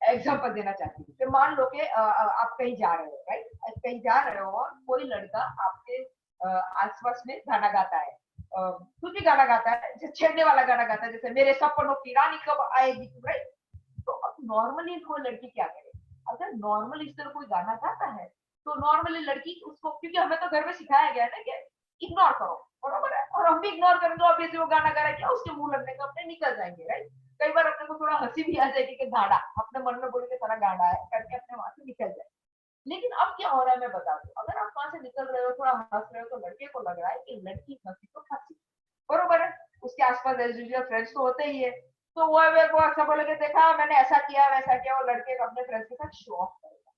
एग्जाम्पल देना चाहती हूँ। तो मान लो कि आप कहीं जा रहे हो, राइट, कहीं जा रहे हो और कोई लड़का आपके आसपास में गाना गाता है, कुछ भी गाना गाता है, जैसे छेड़ने वाला गाना गाता है, जैसे मेरे सपनों की रानी कब आएगी, राइट। तो अब नॉर्मली कोई लड़की क्या करे, अगर नॉर्मली इस तरह कोई गाना गाता है तो नॉर्मली लड़की उसको, क्योंकि हमें तो घर में सिखाया गया है ना कि इग्नोर करो, बरोबर है। और हम भी इग्नोर करें तो ऑब्वियसली वो गाना गा रहा है क्या, उसके मुंह लगने का अपने निकल जाएंगे, राइट। कई बार अपने को थोड़ा हंसी भी आ जाएगी कि गाड़ा, अपने मन में बोल के सारा गाड़ा है करके अपने वहां से निकल जाए। लेकिन अब क्या हो रहा है मैं बता दूं, अगर आप वहां से निकल रहे हो, थोड़ा हंस रहे हो, तो लड़के को लग रहा है कि लड़की हंसी तो फंसी, बरोबर है। उसके आसपास एज यूजुअल फ्रेंड्स तो होते ही है, तो वो अच्छा बोलेगे देखा मैंने ऐसा किया वैसा किया, वो लड़के अपने फ्रेंड्स के साथ शो ऑफ करेगा।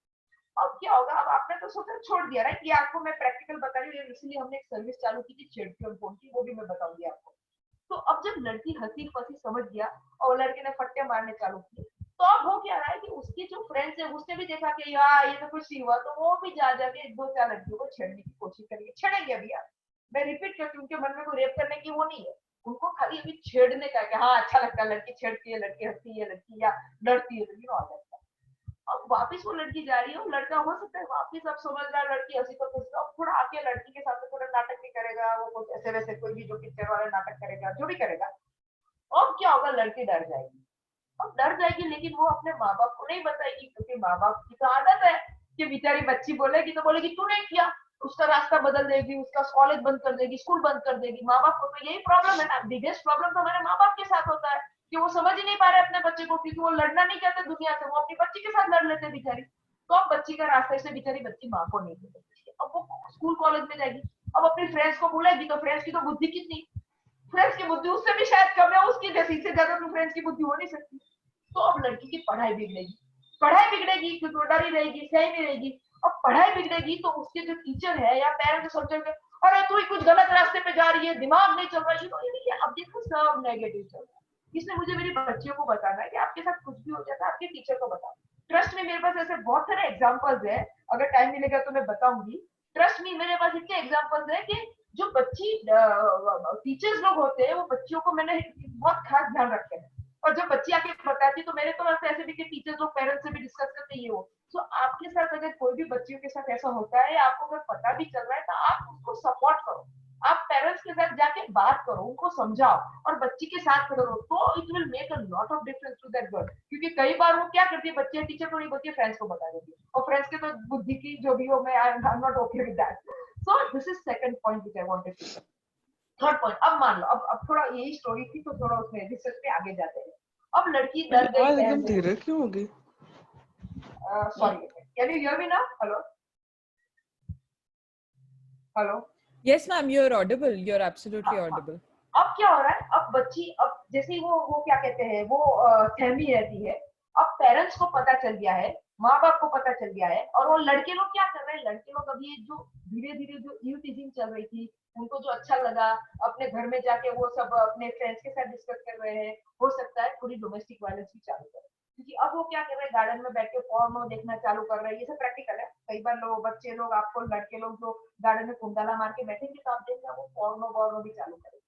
अब क्या होगा, अब आपने तो सोचा छोड़ दिया, राइट। ये आपको मैं प्रैक्टिकल बता रही हूँ, इसलिए हमने एक सर्विस चालू की थी छेड़छाड़ फोन की, वो भी मैं बताऊंगी आपको। तो अब जब लड़की हंसी फंसी समझ गया और लड़के ने फट्टे मारने चालू किए, तो अब हो क्या रहा है कि उसकी जो फ्रेंड्स है उसने भी देखा कि यार ये तो कुछ नहीं हुआ, तो वो भी जा जाके 2-4 लड़कियों को छेड़ने की कोशिश करेंगे, छेड़ेंगे अभी यार। मैं रिपीट करती हूँ, उनके मन में कोई रेप करने की वो नहीं है, उनको खाली अभी छेड़ने का कि हाँ अच्छा लगता है, लड़की छेड़ती है, लड़की हंसती है, लड़की या डरती है, लेकिन आ जाता है। अब वापस वो लड़की जा रही है और लड़का हो सकता है वापस अब समझ रहा है लड़की हंसी तो खुश, अब थोड़ा आके लड़की के साथ थोड़ा नाटक भी करेगा, वो कुछ ऐसे वैसे कोई भी जो पिक्चर वाला नाटक करेगा, जो भी करेगा। अब क्या होगा, लड़की डर जाएगी। अब डर जाएगी, लेकिन वो अपने माँ बाप को नहीं बताएगी, क्योंकि माँ बाप की तो आदत है कि बेचारी बच्ची बोलेगी तो बोलेगी तू नहीं किया, उसका रास्ता बदल देगी, उसका कॉलेज बंद कर देगी, स्कूल बंद कर देगी। माँ बाप को तो यही प्रॉब्लम है ना, बिगेस्ट प्रॉब्लम तो हमारे माँ बाप के साथ होता है कि वो समझ ही नहीं पा रहे अपने बच्चे को, क्योंकि वो लड़ना नहीं चाहते दुनिया से, वो अपनी बच्ची के साथ लड़ लेते बेचारी। तो अब बच्ची का रास्ता से बेचारी बच्ची माँ को नहीं देती, अब वो स्कूल कॉलेज में जाएगी, अब अपनी फ्रेंड्स को बोलेगी, तो फ्रेंड्स की तो बुद्धि कितनी, फ्रेंड्स की बुद्धि उससे भी शायद कम है, उसकी जैसी से ज्यादा तो फ्रेंड्स की बुद्धि हो नहीं सकती। तो अब लड़की की पढ़ाई बिगड़ेगी, पढ़ाई बिगड़ेगी क्योंकि वो डरी रहेगी, सही नहीं रहेगी। अब पढ़ाई बिगड़ेगी तो उसके जो टीचर है या पेरेंट्स सोचेंगे अरे तू ही कुछ गलत रास्ते पे जा रही है, दिमाग नहीं चल रहा है, अब देखो सब नेगेटिव चल रहा है। इसलिए मुझे मेरी बच्चियों को बताना है कि आपके साथ कुछ भी हो जाता है आपके टीचर को बताओ। ट्रस्ट में मेरे पास ऐसे बहुत सारे एग्जाम्पल्स है, अगर टाइम मिलेगा तो मैं बताऊंगी। ट्रस्ट में मेरे पास इतने एग्जाम्पल्स है कि जो बच्ची टीचर्स लोग होते हैं वो बच्चियों को मैंने बहुत खास ध्यान रखे हैं, और जब बच्ची आके बताती तो मेरे तो ऐसे भी कि टीचर्स लोग पेरेंट्स से भी डिस्कस करते ही हो। तो आपके साथ अगर कोई भी बच्चियों के साथ ऐसा होता है, आपको अगर पता भी चल रहा है, तो आप उसको सपोर्ट करो, आप पेरेंट्स के साथ जाके बात करो, उनको समझाओ और बच्ची के साथ खड़े रहो, तो it will make a lot of difference to that girl. क्योंकि कई बार वो क्या करती है, बच्चे टीचर को नहीं बोलती है, फ्रेंड्स को बता देती है, और फ्रेंड्स के तो बुद्धि की जो भी हो, मैं I am not okay with that. So this is second point which I wanted to. Third point, अब मान लो अब थोड़ा यही स्टोरी थी, तो थोड़ा उसमें रिसर्च पे आगे जाते हैं। अब लड़की डर गई, आवाज एकदम धीरे क्यों हो गई? Sorry, can you hear me now? Hello hello. Yes, ma'am, you're audible. You're absolutely हाँ, audible. अब क्या हो रहा है, अब बच्ची अब जैसे ही वो क्या कहते हैं, वो सहमी रहती है। अब पेरेंट्स को पता चल गया है, माँ बाप को पता चल गया है, और वो लड़के लोग क्या कर रहे हैं, लड़के लोग अभी जो धीरे धीरे जो यू टीजिंग चल रही थी, उनको जो अच्छा लगा, अपने घर में जाके वो सब अपने फ्रेंड्स के साथ डिस्कस कर रहे हैं। हो सकता है थोड़ी डोमेस्टिक वायलेंस भी चालू करें, क्योंकि अब वो क्या कर रहे हैं, गार्डन में बैठ के पोर्नो देखना चालू कर रहे हैं। ये सब प्रैक्टिकल है, कई बार लोग बच्चे लोग आपको लड़के लोग जो गार्डन में कुंडला मार के बैठेंगे, तो आप देखना वो पोर्नो भी चालू करेंगे।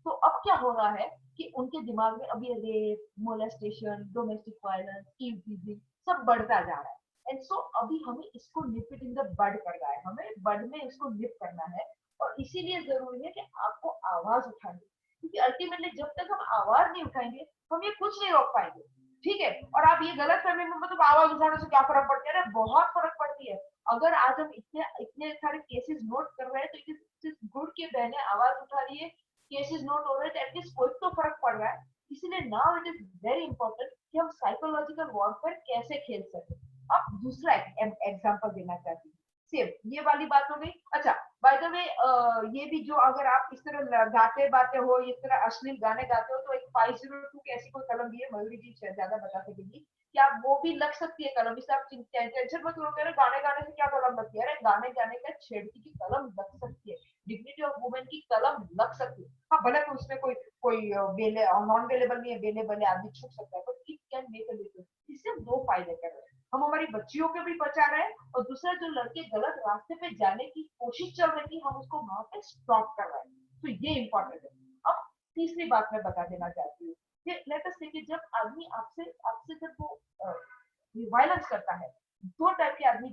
तो अब क्या हो रहा है कि उनके दिमाग में अभी रेप, मोलेस्टेशन, डोमेस्टिक वायलेंस, टीजिंग सब बढ़ता जा रहा है। एंड सो अभी हमें इसको निप इट इन द बड करना है, हमें बड में इसको निप करना है। और इसीलिए जरूरी है कि आपको आवाज उठानी, क्योंकि अल्टीमेटली जब तक हम आवाज नहीं उठाएंगे हम ये कुछ नहीं रोक पाएंगे, ठीक है। और आप ये गलत फहमी में मतलब आवाज उठाने से क्या फर्क पड़ता है, बहुत फर्क पड़ती है। अगर आज हम इतने इतने सारे केसेस नोट कर रहे हैं, तो इट इज गुड कि बहनें आवाज उठा रही है, केसेस नोट हो रहे हैं, तो एटलीस्ट कोई तो फर्क पड़ रहा है। इसलिए now it is very important कि हम साइकोलॉजिकल वॉरफेयर कैसे खेल सके। अब दूसरा एग्जांपल देना चाहती हूँ, सेम ये वाली बात हो गई। अच्छा, बाय द वे ये भी जो अगर आप इस तरह गाते बाते हो, इस तरह अश्लील गाने गाते हो, तो एक 502 की ऐसी कोई कलम भी है, मयूरी जी ज्यादा बता सकेगी कि आप वो भी लग सकती है कलम, इससे आप टेंशन मत लो, गाने गाने से क्या कलम लगती है, अरे गाने गाने का छेड़ती की कलम लग सकती है, डिग्निटी ऑफ वुमेन की कलम लग सकती है। हाँ, भले तो उसमें कोई कोई नॉन वेलेबल नहीं है, वेलेबल है, आदमी छूट सकता है, but it can make a difference. इससे हम दो फायदे कर रहे हैं, हम हमारी बच्चियों को भी बचा रहे हैं, और दूसरा जो लड़के गलत रास्ते पे जाने की कोशिश चल रही थी, हम उसको वहां पे स्टॉप कर रहे हैं। तो ये इंपॉर्टेंट है। अब तीसरी बात मैं बता देना चाहती हूँ कि लेट अस से कि जब आदमी आपसे आपसे जब वो वायलेंस करता है, दो टाइप के आदमी,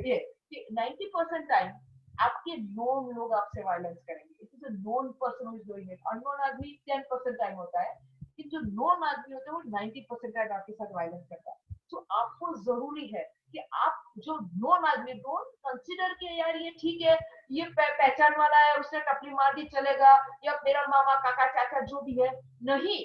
ये कि 90% टाइम आपके नोन लोग आपसे वायलेंस करेंगे, it is a known person who is doing it. Unknown आदमी 10% टाइम होता है, कि जो नोन आदमी होते हैं वो 90% टाइम आपके साथ वायलेंस करता है। तो आपको जरूरी है कि आप जो नोन आदमी, डोंट कंसीडर के यार ये ठीक है, ये पहचान वाला है, उसने टपली मार दी चलेगा, या मेरा मामा काका चाचा जो भी है, नहीं,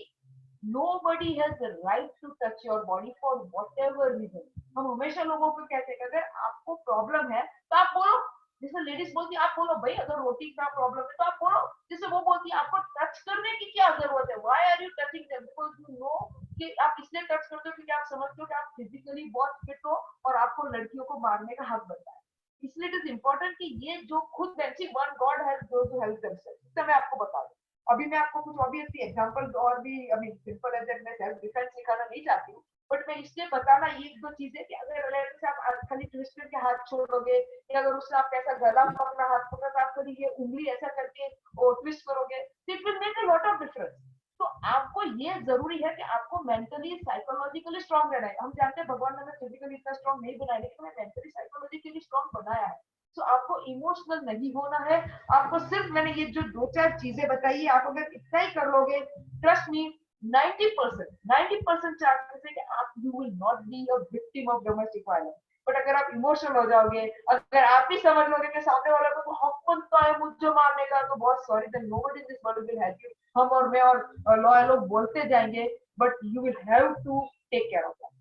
nobody has the right to touch your body for whatever reason. हम हमेशा लोगों को कहते हैं कि अगर आपको प्रॉब्लम है तो आप बोलो, जैसे लेडीज बोलती है आप बोलो भाई, अगर रोटी का प्रॉब्लम है तो आप बोलो, जैसे वो बोलती है आपको टच करने की क्या जरूरत है, why are you touching them, because you know कि आप इसलिए टच करते हो क्योंकि आप समझते हो कि आप फिजिकली बहुत फिट हो और आपको लड़कियों को मारने का हक बनता है, इसलिए इट इज इम्पोर्टेंट कि ये जो खुद बेंची one God has those who help themselves, इससे मैं आपको बता दूं। अभी मैं आपको कुछ ऑब्वियसली एग्जांपल्स और भी, आई मीन सिंपल एज मैं सेल्फ डिफेंस सिखाना नहीं चाहती हूँ, बट मैं इसलिए बताना ये दो चीजें कि अगर से आप खाली ट्विस्ट करके हाथ छोड़ोगे, या अगर उससे आप ऐसा गला पकड़ना, हाथ पकड़ना, आप कभी ये उंगली ऐसा करके और ट्विस्ट करोगे, it will make a lot of difference. तो आपको ये जरूरी है कि आपको मेंटली साइकोलॉजिकली स्ट्रांग रहना है। हम जानते हैं भगवान ने हमें फिजिकली इतना स्ट्रांग नहीं बनाया, लेकिन हमें मेंटली साइकोलॉजिकली स्ट्रांग बनाया है। तो आपको इमोशनल नहीं होना है, आपको सिर्फ मैंने ये जो 2-4 चीजें बताई है, आप अगर इतना ही कर लोगे, ट्रस्ट मी, 90% चांसेस है कि आप you will not be a victim of domestic violence. But अगर आप इमोशनल हो जाओगे, अगर आप ही समझ लोगे कि सामने वाला को हक बनता है मुझे मारने का, तो बहुत sorry, then nobody in this world will help you. हम और मैं और लॉयल लोग बोलते जाएंगे, but you will have to take care of that.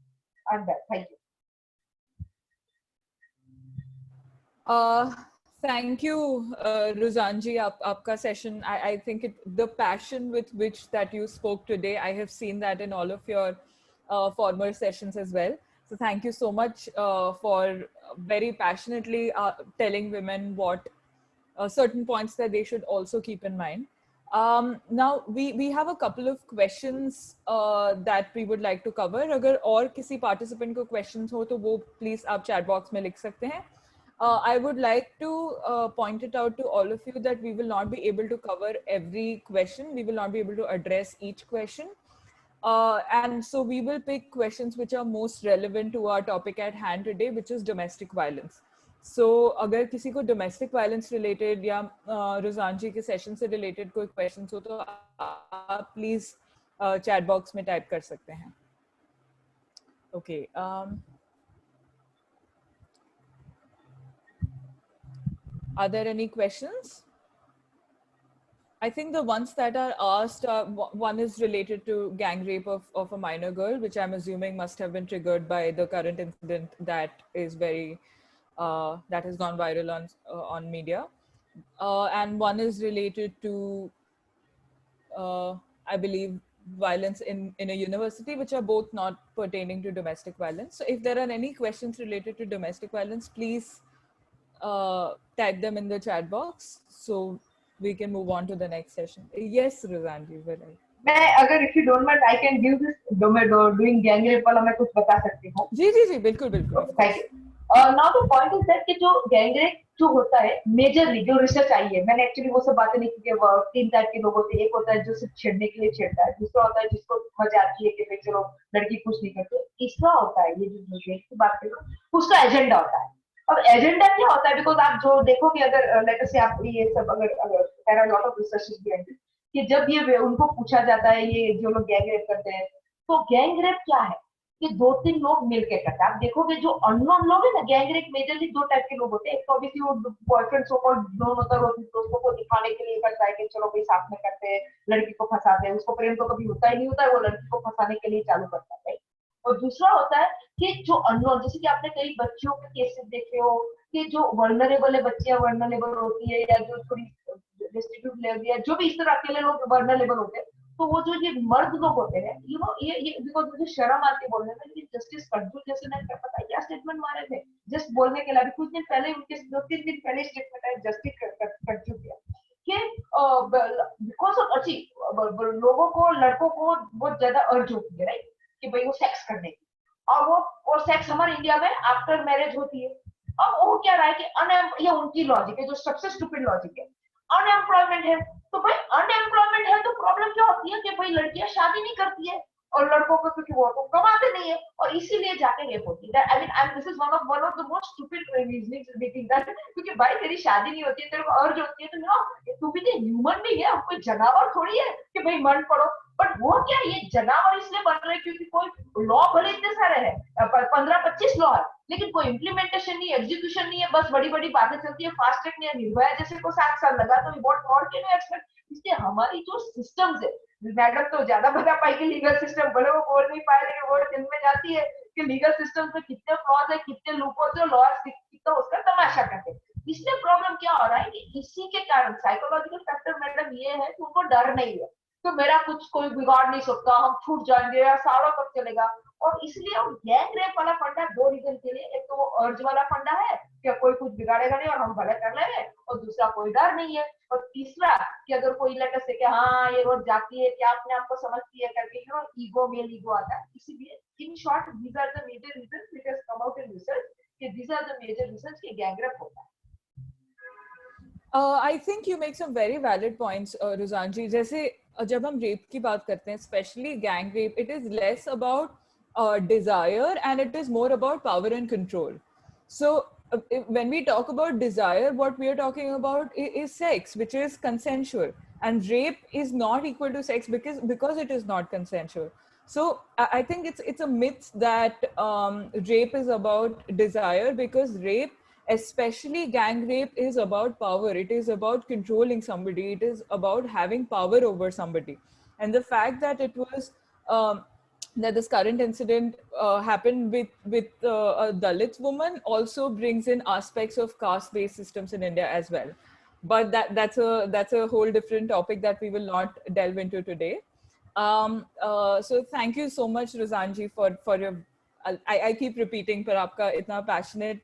I am that, thank you. Thank you, Ruzanji. Aapka session, I think the passion with which that you spoke today, I have seen that in all of your former sessions as well. So thank you so much for very passionately telling women what certain points that they should also keep in mind. Now we have a couple of questions that we would like to cover. अगर और किसी participant को questions हो तो वो please आप chat box में लिख सकते हैं. I would like to point it out to all of you that we will not be able to cover every question. We will not be able to address each question. And so we will pick questions which are most relevant to our topic at hand today, which is domestic violence. So अगर किसी को domestic violence related या रुझान जी के session से related कोई questions हो तो आप please chat box में type कर सकते हैं. Okay. Are there any questions? I think the ones that are asked, one is related to gang rape of a minor girl, which I'm assuming must have been triggered by the current incident that is very, that has gone viral on media. And one is related to, I believe, violence in a university, which are both not pertaining to domestic violence. So if there are any questions related to domestic violence, please type them in the chat box so we can move on to the next session. Yes, Ruzanji, we're right. मैं अगर if you don't mind, I can give this doing gang rape वाला मैं कुछ बता सकती हूँ. जी बिल्कुल बिल्कुल. Thank you. Now the point is that कि जो gang rape जो होता है मेजरली जो रिसर्च आई है, मैंने एक्चुअली वो सब बातें नहीं की कि 3 टाइप के लोग होते हैं. एक होता है जो सिर्फ छेड़ने के लिए छेड़ता है, दूसरा होता है जिसको मजा आती है कि भाई चलो लड़की कुछ नहीं करते, तीसरा होता है ये जो रेप की बात कर रहे हो उसका एजेंडा होता है. अब एजेंडा क्या होता है, बिकॉज आप जो देखोगे अगर लेटर से आप ये सब अगर लॉट ऑफ रिसर्चेस भी हैं कि जब ये उनको पूछा जाता है ये जो लोग गैंग रेप करते हैं, तो गैंग रेप क्या है कि 2-3 लोग मिलकर करते हैं. आप देखोगे जो अननोन लोग है ना, गैंग रेप मेजरली 2 टाइप के लोग होते हैं. एक तो ऑब्वियसली वो बॉयफ्रेंड सो कॉल्ड नोन होता है, दोस्तों को दिखाने के लिए करता है कि चलो भाई साथ में करते हैं, लड़की को फंसाते हैं, उसको प्रेम तो कभी होता ही नहीं होता है, वो लड़की को फंसाने के लिए चालू करता है. और दूसरा होता है कि जो अननोन, जैसे कि आपने कई बच्चियों के केसेस देखे हो कि जो वर्नरेबल है, बच्चियां वर्नरेबल होती है या जो थोड़ी डिस्ट्रीब्यूट ले दिया, जो भी इस तरह अकेले लोग वर्नरेबल होते हैं, तो वो जो ये मर्द लोग होते हैं, यू नो, ये बिकॉज मुझे शर्म आती है बोलने में, लेकिन जस्टिस कंजू जैसे ने पता है क्या स्टेटमेंट मारे थे जस्ट बोलने के लिए, कुछ दिन पहले उनके 2-3 दिन पहले स्टेटमेंट है जस्टिस कंजू किया कि बिकॉज ऑफ अच्छी लोगों को, लड़कों को बहुत ज्यादा अर्ज होती है राइट कि भाई वो सेक्स करने की, और सेक्स हमारे इंडिया में आफ्टर मैरिज होती है. अब वो क्या रहा है कि ये उनकी लॉजिक है जो सबसे स्टूपिड लॉजिक है, अनएम्प्लॉयमेंट है. तो भाई अनएम्प्लॉयमेंट है तो प्रॉब्लम क्या होती है कि भाई लड़कियां शादी नहीं करती है और लड़कों को क्योंकि वो तो कमाते नहीं है और इसीलिए जाके रेप होती है. I mean this is one of the most stupid reasonings making that, क्योंकि भाई तेरी शादी नहीं होती है, तेरे को अर्ज होती है, तो नो, तू भी तो ह्यूमन भी है, कोई जानवर थोड़ी है कि भाई मन पड़ो. बट वो क्या ये जनावर इसलिए बन रहे क्योंकि कोई लॉ भले इतने सारे हैं, 15-25 लॉ है, लेकिन कोई इम्प्लीमेंटेशन नहीं, एग्जीक्यूशन नहीं है, बस बड़ी बड़ी बातें चलती है। फास्ट ट्रैक नहीं है, निर्भया जैसे को 7 साल लगा, तो what more can you expect. इसलिए हमारी जो सिस्टम्स है, मैडम तो ज्यादा बता पाएगी लीगल सिस्टम, भले वो बोल नहीं पाए लेकिन वो दिल में जाती है कि लीगल सिस्टम में कितने फ्लॉज है, कितने लूपहोल्स है, लॉयर्स कितना उसका तमाशा करते हैं। इसलिए प्रॉब्लम क्या हो रहा है कि इसी के कारण साइकोलॉजिकल फैक्टर मैडम ये है कि उनको डर नहीं है, तो मेरा कुछ कोई बिगाड़ नहीं सकता, हम छूट जाएंगे या सालों तक चलेगा। और इसलिए वो गैंग रेप वाला फंडा दो रीजन के लिए, एक तो वो अर्ज वाला फंडा है कि कोई कुछ बिगाड़ेगा नहीं और हम भले कर लेंगे, और दूसरा कोई डर नहीं है, और तीसरा कि अगर कोई लेटर से कि हाँ ये रोज जाती है क्या अपने आप को समझती है करके, ईगो मेल ईगो आता है। इसीलिए in short these are the major reasons which has come out in research कि these are the major reasons कि गैंग रेप होता है। I think you make some very valid points, Ruzanji. जैसे जब हम रेप की बात करते हैं, especially gang rape, it is less about desire and it is more about power and control. So when we talk about desire, what we are talking about is sex, which is consensual, and rape is not equal to sex because it is not consensual. So I think it's a myth that rape is about desire, because rape, especially gang rape, is about power. It is about controlling somebody. It is about having power over somebody. And the fact that it was that this current incident happened with a Dalit woman also brings in aspects of caste-based systems in India as well. But that's a whole different topic that we will not delve into today. So thank you so much, Ruzanji, for your. I keep repeating, पर आपका इतना passionate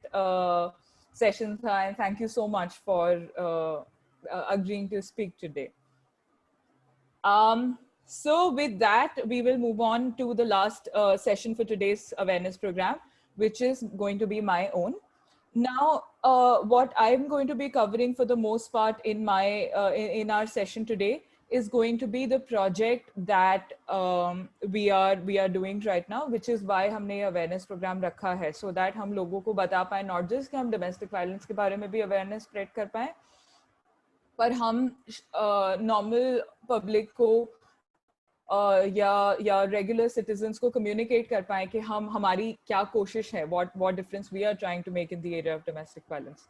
session tha, and thank you so much for agreeing to speak today. So with that, we will move on to the last session for today's awareness program, which is going to be my own. Now, what I'm going to be covering for the most part in my in our session today is going to be the project that we are doing right now, which is why हमने ये awareness program रखा है, so that हम लोगों को बता पाए not just कि हम domestic violence के बारे में भी awareness spread कर पाए, पर हम normal public को या regular citizens को communicate कर पाए कि हम हमारी क्या कोशिश है, what difference we are trying to make in the area of domestic violence.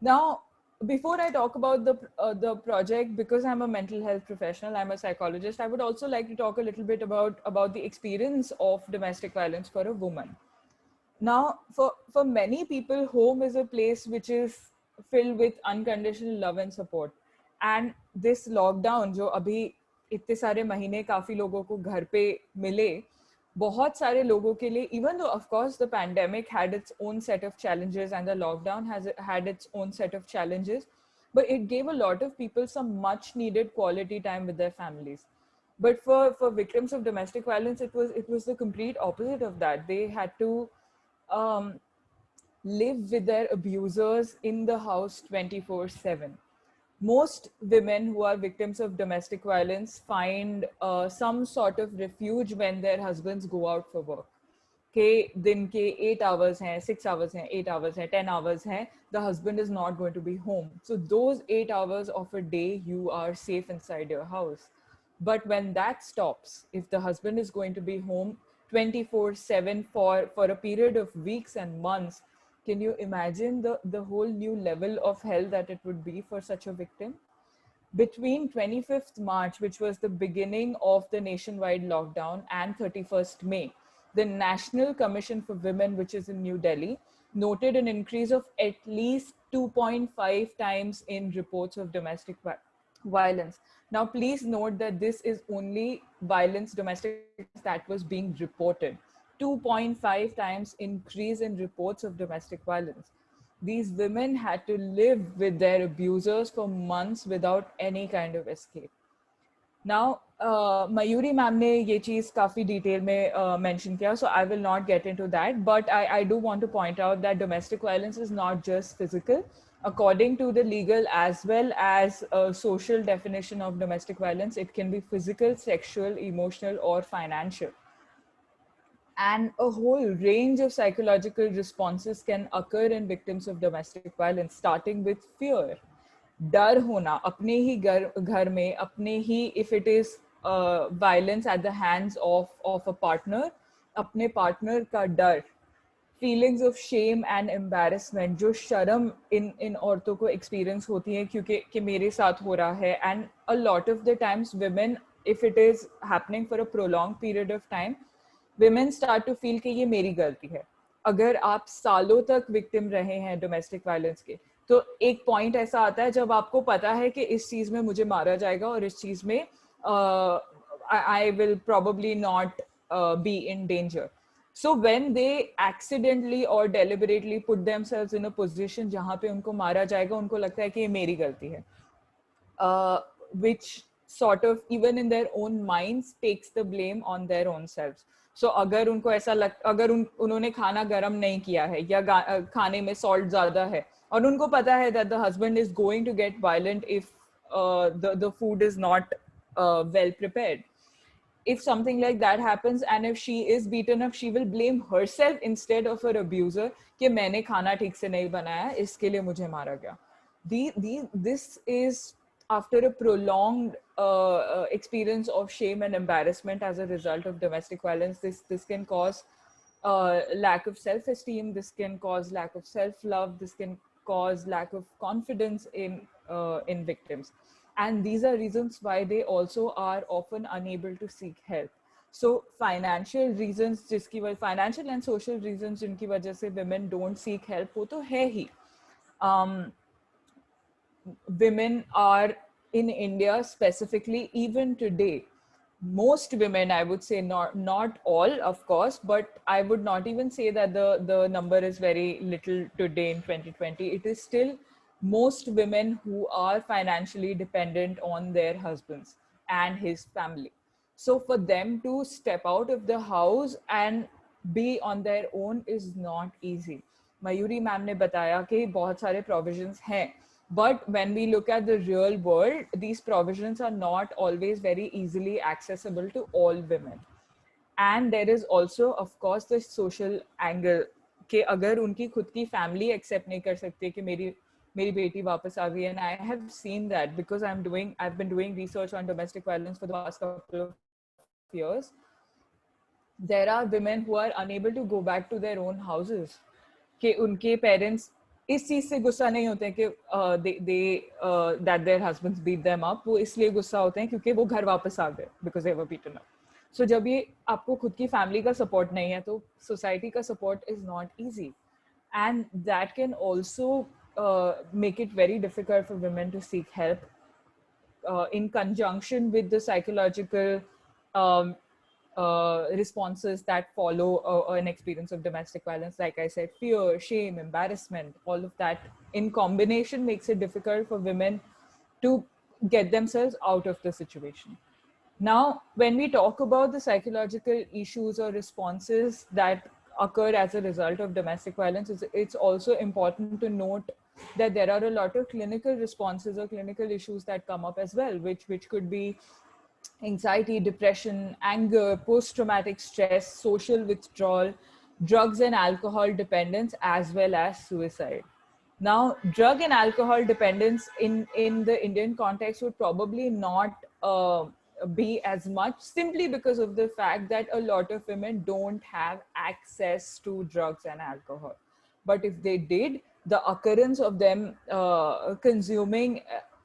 Now, before I talk about the project, because I'm a mental health professional, I'm a psychologist, I would also like to talk a little bit about the experience of domestic violence for a woman. Now, for many people, home is a place which is filled with unconditional love and support. And this lockdown, जो अभी इतने सारे महीने काफी लोगों को घर पे मिले, बहुत सारे लोगों के लिए, even though of course the pandemic had its own set of challenges and the lockdown has had its own set of challenges, but it gave a lot of people some much needed quality time with their families. But for victims of domestic violence, it was the complete opposite of that. They had to live with their abusers in the house 24/7. Most women who are victims of domestic violence find some sort of refuge when their husbands go out for work. के दिन के 8 hours हैं, 6 hours हैं, 8 hours हैं, 10 hours हैं, the husband is not going to be home. So those 8 hours of a day, you are safe inside your house. But when that stops, if the husband is going to be home 24/7 for a period of weeks and months, can you imagine the whole new level of hell that it would be for such a victim? Between 25th March, which was the beginning of the nationwide lockdown, and 31st May, the National Commission for Women, which is in New Delhi, noted an increase of at least 2.5 times in reports of domestic violence. Now, please note that this is only violence, domestic, that was being reported. 2.5 times increase in reports of domestic violence. These women had to live with their abusers for months without any kind of escape. Now, Mayuri ma'am ने ये चीज़ काफ़ी detail में mention किया, so I will not get into that. But I do want to point out that domestic violence is not just physical. According to the legal as well as social definition of domestic violence, it can be physical, sexual, emotional, or financial. And a whole range of psychological responses can occur in victims of domestic violence, starting with fear. डर होना अपने ही घर में, अपने ही, if it is violence at the hands of a partner, अपने partner का डर, feelings of shame and embarrassment, जो शर्म इन औरतों को experience होती है क्योंकि कि मेरे साथ हो रहा है, and a lot of the times women, if it is happening for a prolonged period of time, women start to feel कि ये मेरी गलती है. अगर आप सालों तक victim रहे हैं domestic violence के, तो एक point ऐसा आता है जब आपको पता है कि इस चीज में मुझे मारा जाएगा और इस चीज में I will probably not be in danger. So when they accidentally or deliberately put themselves in a position जहाँ पे उनको मारा जाएगा, उनको लगता है कि ये मेरी गलती है, which sort of even in their own minds takes the blame on their own selves. So अगर उनको ऐसा अगर उन्होंने खाना गरम नहीं किया है या खाने में salt ज़्यादा है और उनको पता है that the husband is going to get violent if the food is not well prepared. If something like that happens and if she is beaten up, she will blame herself instead of her abuser कि मैंने खाना ठीक से नहीं बनाया, इसके लिए मुझे मारा गया. This is after a prolonged experience of shame and embarrassment as a result of domestic violence. This can cause lack of self-esteem, this can cause lack of self-love, this can cause lack of confidence in victims. And these are reasons why they also are often unable to seek help. So financial reasons, financial and social reasons जिनकी वजह से women don't seek help वो तो है ही. Women are in India specifically, even today, most women, I would say, not all, of course, but I would not even say that the number is very little today in 2020. It is still most women who are financially dependent on their husbands and his family. So for them to step out of the house and be on their own is not easy. Mayuri ma'am ने बताया कि बहुत सारे provisions हैं, but when we look at the real world, these provisions are not always very easily accessible to all women. And there is also, of course, the social angle कि अगर उनकी खुद की family accept नहीं कर सकती कि मेरी बेटी वापस आ गई. And I have seen that because I've been doing research on domestic violence for the past couple of years. There are women who are unable to go back to their own houses. कि उनके parents इस चीज से गुस्सा नहीं होते हैं कि that their husbands beat them up. वो इसलिए गुस्सा होते हैं क्योंकि वो घर वापस आ गए because they were beaten up. So जब ये आपको खुद की family का support नहीं है तो society का support is not easy. And that can also make it very difficult for women to seek help in conjunction with the psychological responses that follow an experience of domestic violence. Like I said, fear, shame, embarrassment, all of that in combination makes it difficult for women to get themselves out of the situation. Now, when we talk about the psychological issues or responses that occur as a result of domestic violence, it's also important to note that there are a lot of clinical responses or clinical issues that come up as well, which could be anxiety, depression, anger, post-traumatic stress, social withdrawal, drugs and alcohol dependence, as well as suicide. Now, drug and alcohol dependence in the Indian context would probably not be as much, simply because of the fact that a lot of women don't have access to drugs and alcohol. But if they did, the occurrence of them consuming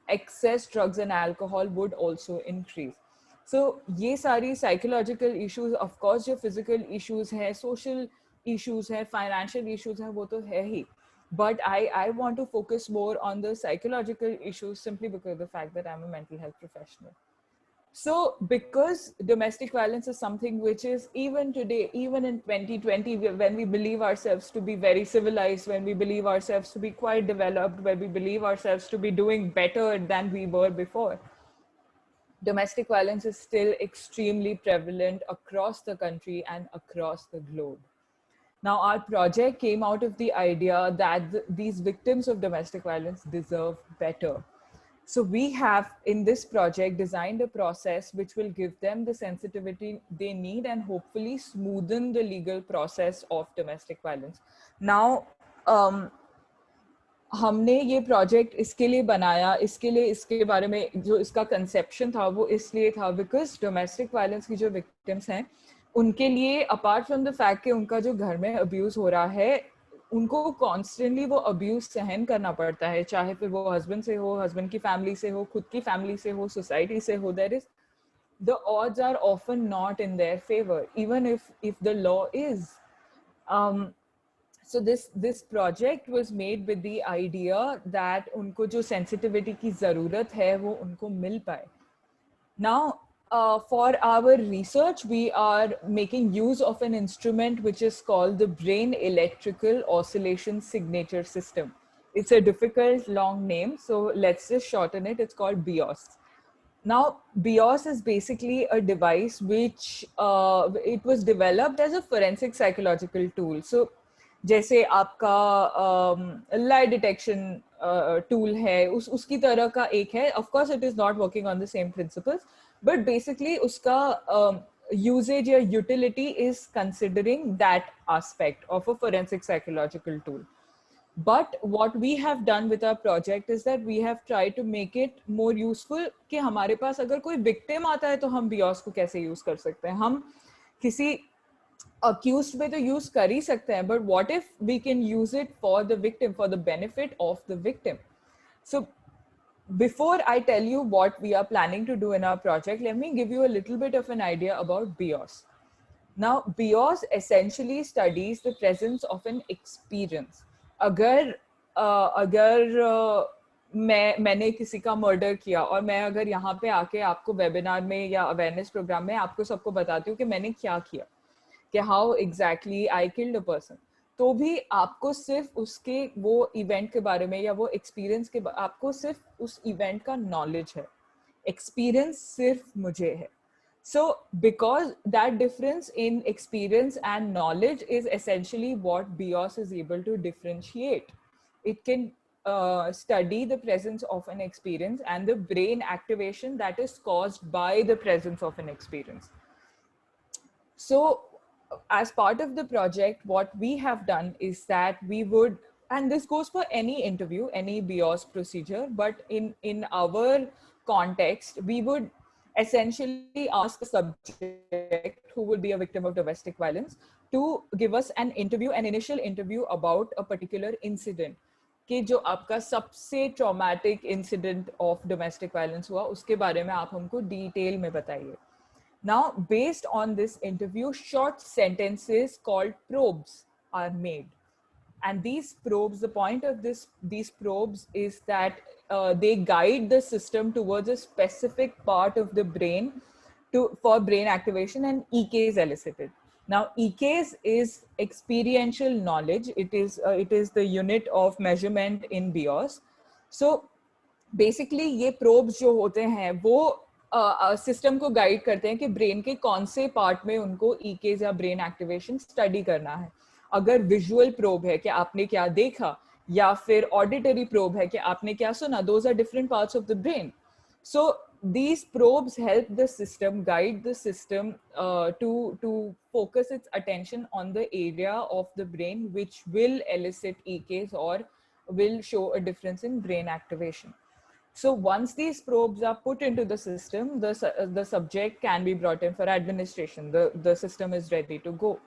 excess drugs and alcohol would also increase. So ये सारी psychological issues, of course जो physical issues हैं, social issues हैं, financial issues हैं, वो तो है ही. But I want to focus more on the psychological issues simply because of the fact that I'm a mental health professional. So because domestic violence is something which is even today, even in 2020, when we believe ourselves to be very civilized, when we believe ourselves to be quite developed, when we believe ourselves to be doing better than we were before, domestic violence is still extremely prevalent across the country and across the globe. Now, our project came out of the idea that these victims of domestic violence deserve better. So we have, in this project, designed a process which will give them the sensitivity they need and hopefully smoothen the legal process of domestic violence. Now, हमने ये project इसके लिए बनाया, इसके बारे में जो इसका कंसेप्शन था वो इसलिए था बिकॉज डोमेस्टिक वायलेंस की जो विक्टिम्स हैं उनके लिए अपार्ट फ्रॉम द फैक्ट कि उनका जो घर में अब्यूज हो रहा है, उनको कॉन्स्टेंटली वो अब्यूज सहन करना पड़ता है, चाहे फिर वो हस्बैंड से हो, हस्बैंड की फैमिली से हो, खुद की फैमिली से हो, सोसाइटी से हो. There is the odds are often not in their favor, even if the law is. um, so this project was made with the idea that उनको जो sensitivity की ज़रूरत है वो उनको मिल पाए. Now, for our research, we are making use of an instrument which is called the Brain Electrical Oscillation Signature System. It's a difficult long name, so let's just shorten it. It's called BIOS. Now, BIOS is basically a device which it was developed as a forensic psychological tool. So, जैसे आपका lie detection tool है, उसकी तरह का एक है. Of course, it is not working on the same principles, but basically उसका usage या utility is considering that aspect of a forensic psychological tool. But what we have done with our project is that we have tried to make it more useful कि हमारे पास अगर कोई victim आता है तो हम BIOS को कैसे use कर सकते हैं. हम किसी accused पे तो use कर ही सकते हैं, but what if we can use it for the victim, for the benefit of the victim. So before I tell you what we are planning to do in our project, let me give you a little bit of an idea about BIOS. Now, BIOS essentially studies the presence of an experience. अगर मैंने किसी का murder किया और मैं अगर यहाँ पे आके आपको वेबिनार में या अवेयरनेस प्रोग्राम में आपको सबको बताती हूँ कि मैंने क्या किया, कि how exactly I killed a person, तो भी आपको सिर्फ उसके वो इवेंट के बारे में या वो एक्सपीरियंस के आपको सिर्फ उस इवेंट का नॉलेज है, एक्सपीरियंस सिर्फ मुझे है. So because that difference in experience and knowledge is essentially what BIOS is able to differentiate. It can study the presence of an experience and the brain activation that is caused by the presence of an experience. So as part of the project, what we have done is that we would, and this goes for any interview, any BIOS procedure, but in our context, we would essentially ask a subject who will be a victim of domestic violence to give us an interview, an initial interview about a particular incident. कि जो आपका सबसे traumatic incident of domestic violence हुआ उसके बारे में आप हमको डिटेल में बताइए. Now, based on this interview, short sentences called probes are made. And these probes, the point of these probes is that they guide the system towards a specific part of the brain for brain activation, and EKs elicited. Now, EKs is experiential knowledge. It is the unit of measurement in BIOS. So, basically, ये probes जो होते हैं वो system को guide करते हैं कि brain के कौन से पार्ट में उनको EKs या ब्रेन एक्टिवेशन स्टडी करना है. अगर विजुअल प्रोब है कि आपने क्या देखा, या फिर ऑडिटरी प्रोब है कि आपने क्या सुना, those are different parts of the brain. So these probes help the system, guide the system to focus its attention on the area of the brain which will elicit EKs or will show a difference in brain activation. So once these probes are put into the system, the subject can be brought in for administration. The system is ready to go.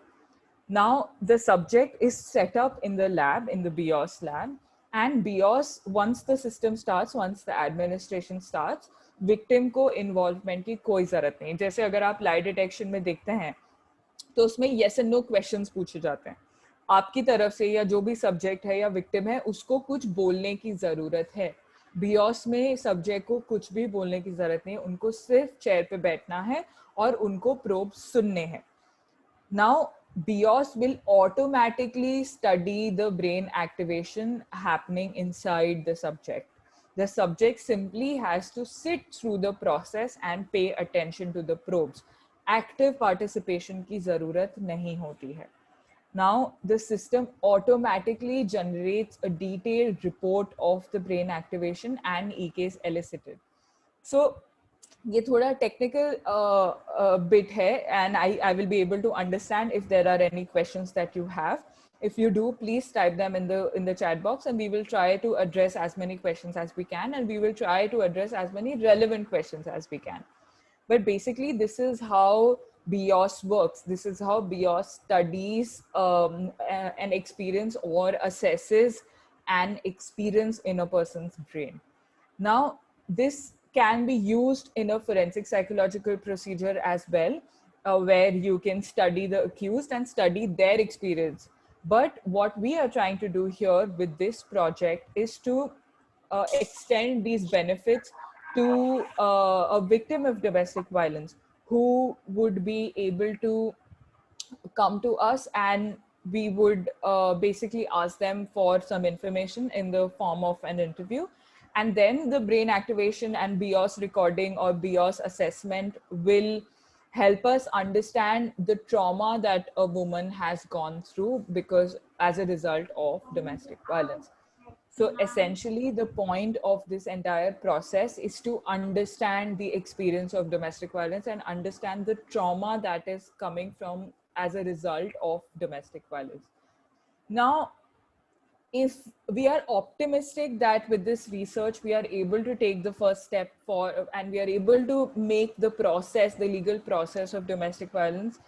Now, the subject is set up in the lab, in the BIOS lab, and BIOS, once the system starts, once the administration starts, victim को involvement की कोई ज़रूरत नहीं. जैसे अगर आप lie detection में देखते हैं, तो उसमें yes and no questions पूछे जाते हैं. आपकी तरफ से या जो भी subject है या victim है, उसको कुछ बोलने की ज़रूरत है. BIOS में subject को कुछ भी बोलने की ज़रूरत नहीं, उनको सिर्फ chair पे बैठना है और उनको probe सुनने हैं. Now, BIOS will automatically study the brain activation happening inside the subject. The subject simply has to sit through the process and pay attention to the probes. Active participation की ज़रूरत नहीं होती है. Now, the system automatically generates a detailed report of the brain activation and EKs elicited. So, ये थोड़ा technical bit है, and I will be able to understand if there are any questions that you have. If you do, please type them in the chat box, and we will try to address as many questions as we can, and we will try to address as many relevant questions as we can. But basically, this is how BIOS works. This is how BIOS studies an experience or assesses an experience in a person's brain. Now, this can be used in a forensic psychological procedure as well, where you can study the accused and study their experience. But what we are trying to do here with this project is to extend these benefits to a victim of domestic violence who would be able to come to us, and we would basically ask them for some information in the form of an interview. And then the brain activation and BIOS recording or BIOS assessment will help us understand the trauma that a woman has gone through because as a result of domestic violence. So essentially, the point of this entire process is to understand the experience of domestic violence and understand the trauma that is coming from as a result of domestic violence. Now, if we are optimistic that with this research, we are able to take the first step and we are able to make the process, the legal process of domestic violence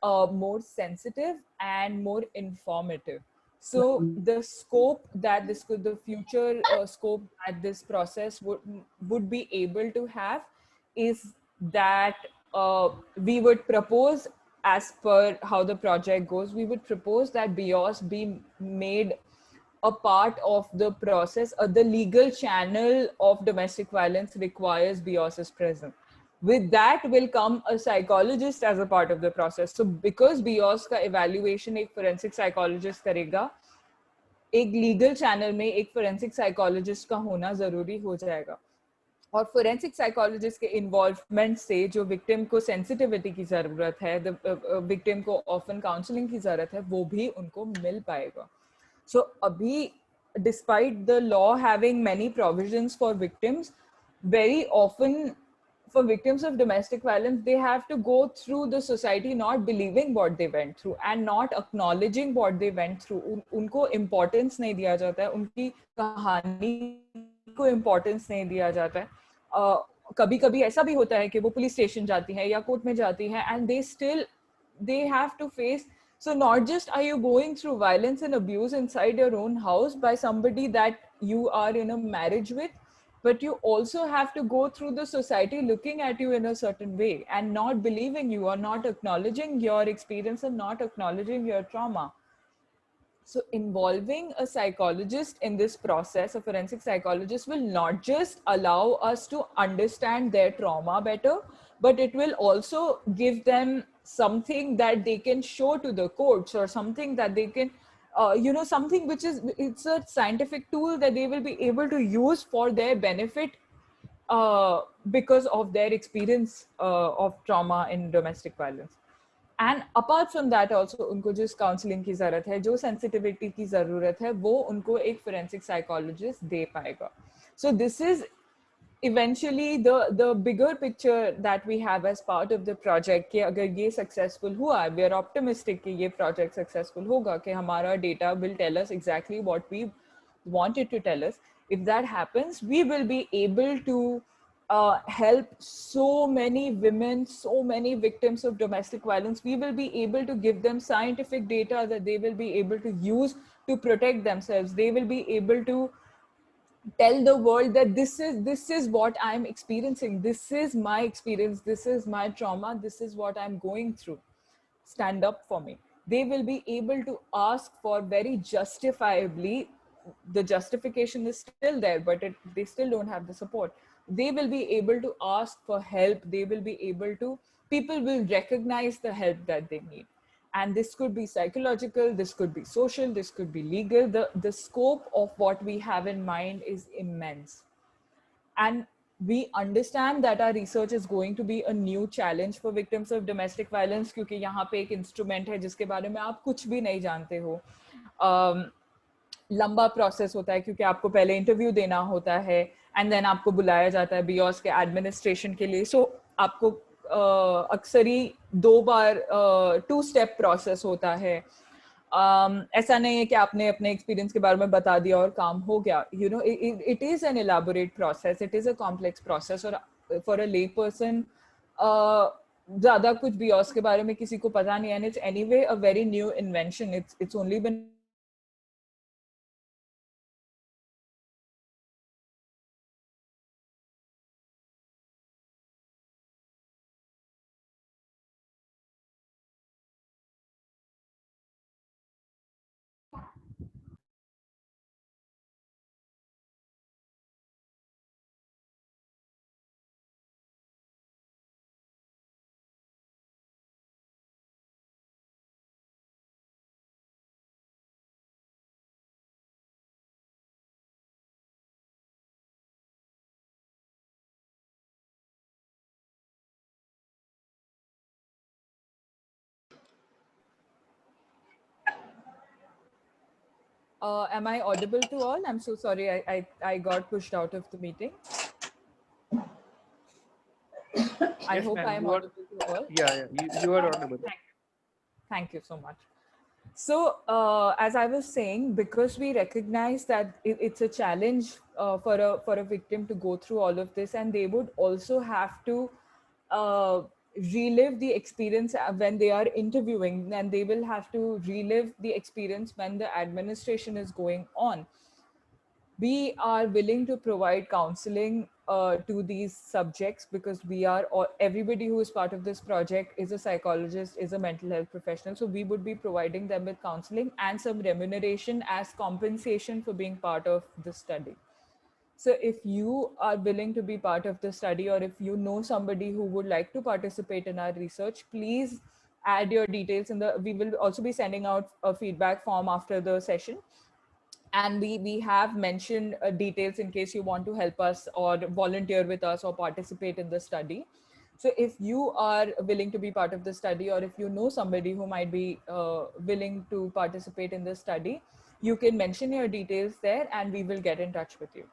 more sensitive and more informative. So the scope that the future scope that this process would be able to have is that we would propose, as per how the project goes, we would propose that BIOS be made a part of the process. The legal channel of domestic violence requires BIOS is present. With that will come a psychologist as a part of the process. So because BIOS का evaluation एक forensic psychologist करेगा, एक legal channel में एक forensic psychologist का होना जरूरी हो जाएगा. और फोरेंसिक साइकोलॉजिस्ट के इन्वॉल्वमेंट से जो विक्टिम को सेंसिटिविटी की जरूरत है, विक्टिम को ऑफन काउंसलिंग की जरूरत है, वो भी उनको मिल पाएगा. So abhi, despite the law having many provisions for victims, very often for victims of domestic violence, they have to go through the society not believing what they went through and not acknowledging what they went through. उनको importance नहीं दिया जाता है, उनकी कहानी को importance नहीं दिया जाता है. कभी कभी ऐसा भी होता है कि वो पुलिस स्टेशन जाती है या कोर्ट में जाती है, and they have to face. So not just are you going through violence and abuse inside your own house by somebody that you are in a marriage with, but you also have to go through the society looking at you in a certain way and not believing you or not acknowledging your experience and not acknowledging your trauma. So involving a psychologist in this process, a forensic psychologist, will not just allow us to understand their trauma better, but it will also give them something that they can show to the courts, or something that they can, something which is, it's a scientific tool that they will be able to use for their benefit because of their experience of trauma in domestic violence. And apart from that also, उनको जिस counselling की जरूरत है, जो sensitivity की जरूरत है, वो उनको एक फोरेंसिक साइकोलॉजिस्ट दे पाएगा. So this is eventually the bigger picture that we have as part of the project. कि अगर ये successful हुआ, we are optimistic कि ये project successful होगा, कि हमारा data will tell us exactly what we want it to tell us. If that happens, we will be able to help so many women, so many victims of domestic violence. We will be able to give them scientific data that they will be able to use to protect themselves. They will be able to tell the world that this is what I'm experiencing. This is my experience. This is my trauma. This is what I'm going through. Stand up for me. They will be able to ask for very justifiably. The justification is still there, but they still don't have the support. They will be able to ask for help. They will be able to, people will recognize the help that they need. And this could be psychological, this could be social, this could be legal. The scope of what we have in mind is immense. And we understand that our research is going to be a new challenge for victims of domestic violence, क्योंकि यहाँ पे एक instrument है जिसके बारे में आप कुछ भी नहीं जानते हो. लंबा प्रोसेस होता है क्योंकि आपको पहले इंटरव्यू देना होता है, एंड देन आपको बुलाया जाता है बियोस के एडमिनिस्ट्रेशन के लिए. सो आपको अक्सर ही 2 बार 2 स्टेप प्रोसेस होता है. ऐसा नहीं है कि आपने अपने एक्सपीरियंस के बारे में बता दिया और काम हो गया. You know, it is an elaborate process. It is a complex process. और for a lay person, ज़्यादा कुछ BIOS के बारे में किसी को पता नहीं है. And it's anyway a very new invention. It's only been am I audible to all? I'm so sorry. I got pushed out of the meeting. I Yes, hope ma'am, I am you are, audible to all. yeah, you are audible. Thank you so much. So, as I was saying, because we recognize that it's a challenge for a victim to go through all of this, and they would also have to uh, relive the experience when they are interviewing, and they will have to relive the experience when the administration is going on. We are willing to provide counseling to these subjects because we are, or everybody who is part of this project is a psychologist, is a mental health professional. So we would be providing them with counseling and some remuneration as compensation for being part of the study. So if you are willing to be part of the study, or if you know somebody who would like to participate in our research, please add your details in the, we will also be sending out a feedback form after the session. And we have mentioned details in case you want to help us or volunteer with us or participate in the study. So if you are willing to be part of the study, or if you know somebody who might be willing to participate in the study, you can mention your details there and we will get in touch with you.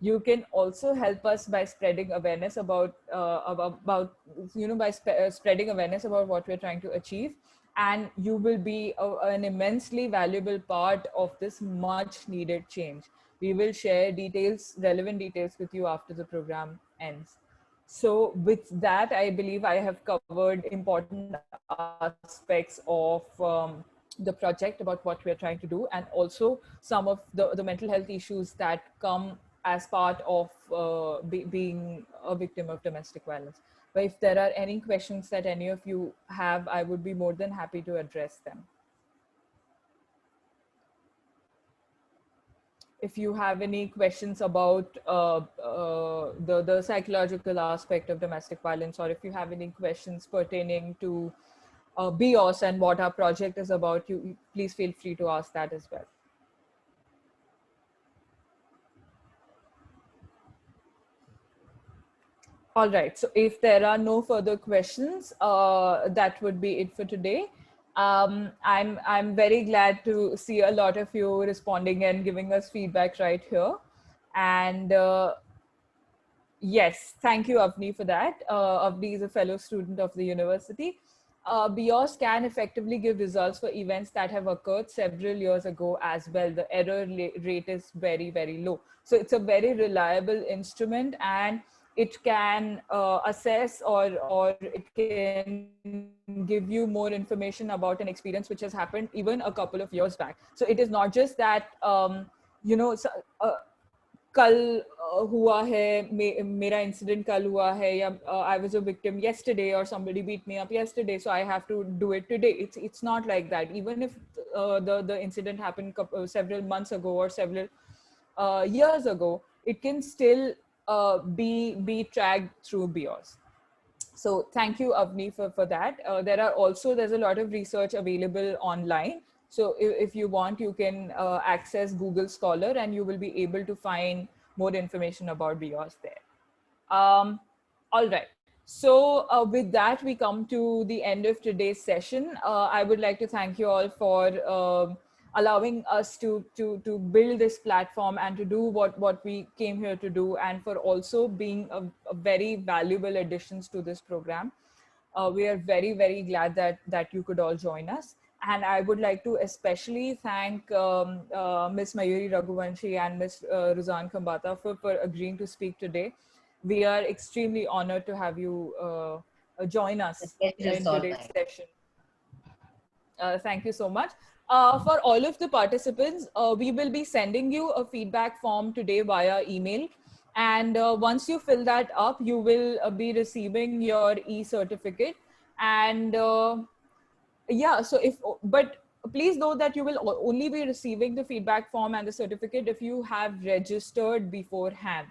You can also help us by spreading awareness about spreading awareness about what we're trying to achieve, and you will be an immensely valuable part of this much needed change. We will share details, relevant details with you after the program ends. So with that, I believe I have covered important aspects of the project, about what we're trying to do, and also some of the mental health issues that come as part of being a victim of domestic violence. But if there are any questions that any of you have, I would be more than happy to address them. If you have any questions about the psychological aspect of domestic violence, or if you have any questions pertaining to BIOS and what our project is about, you please feel free to ask that as well. All right, so if there are no further questions, that would be it for today. I'm very glad to see a lot of you responding and giving us feedback right here. And yes, thank you, Avni, for that. Avni is a fellow student of the university. BIOS can effectively give results for events that have occurred several years ago as well. The error rate is very, very low. So it's a very reliable instrument, and it can assess or it can give you more information about an experience which has happened even a couple of years back. So it is not just that, कल हुआ है, मेरा incident कल हुआ है, या I was a victim yesterday, or somebody beat me up yesterday, so I have to do it today. It's not like that. Even if the incident happened several months ago or several years ago, it can still be tracked through BIOS. So thank you, Avni, for that. There's a lot of research available online. So if you want, you can access Google Scholar and you will be able to find more information about BIOS there. All right. So with that, we come to the end of today's session. I would like to thank you all for allowing us to build this platform and to do what we came here to do, and for also being a very valuable additions to this program. We are very, very glad that you could all join us. And I would like to especially thank Ms. Mayuri Raghuvanshi and Ms. Ruzan Khambata for agreeing to speak today. We are extremely honored to have you join The us pleasure is in all today's mine. session. Thank you so much. For all of the participants, we will be sending you a feedback form today via email. And once you fill that up, you will be receiving your e-certificate. And yeah, so but please know that you will only be receiving the feedback form and the certificate if you have registered beforehand.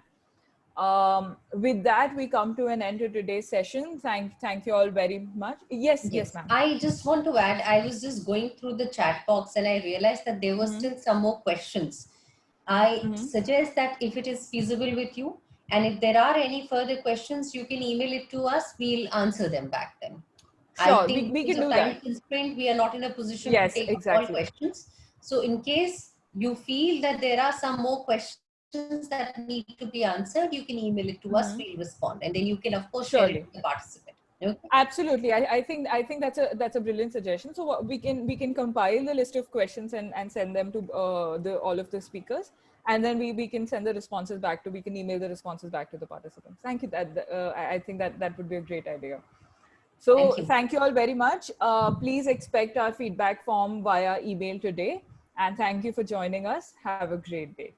With that, we come to an end to today's session. Thank you all very much. Yes, Yes, ma'am. I just want to add, I was just going through the chat box and I realized that there were still some more questions. I suggest that if it is feasible with you, and if there are any further questions, you can email it to us. We'll answer them back then. I Sure, think we because can of do time that. constraint, we are not in a position to Yes, take up all exactly. questions. So in case you feel that there are some more questions that need to be answered, you can email it to us, we'll respond. And then you can, of course, share it Surely. with the participant. Okay? Absolutely. I think that's a brilliant suggestion. So we can compile the list of questions and send them to all of the speakers, and then we can send the responses back to, we can email the responses back to the participants. Thank you. I think that would be a great idea. So Thank you. thank you all very much. Please expect our feedback form via email today, and thank you for joining us. Have a great day.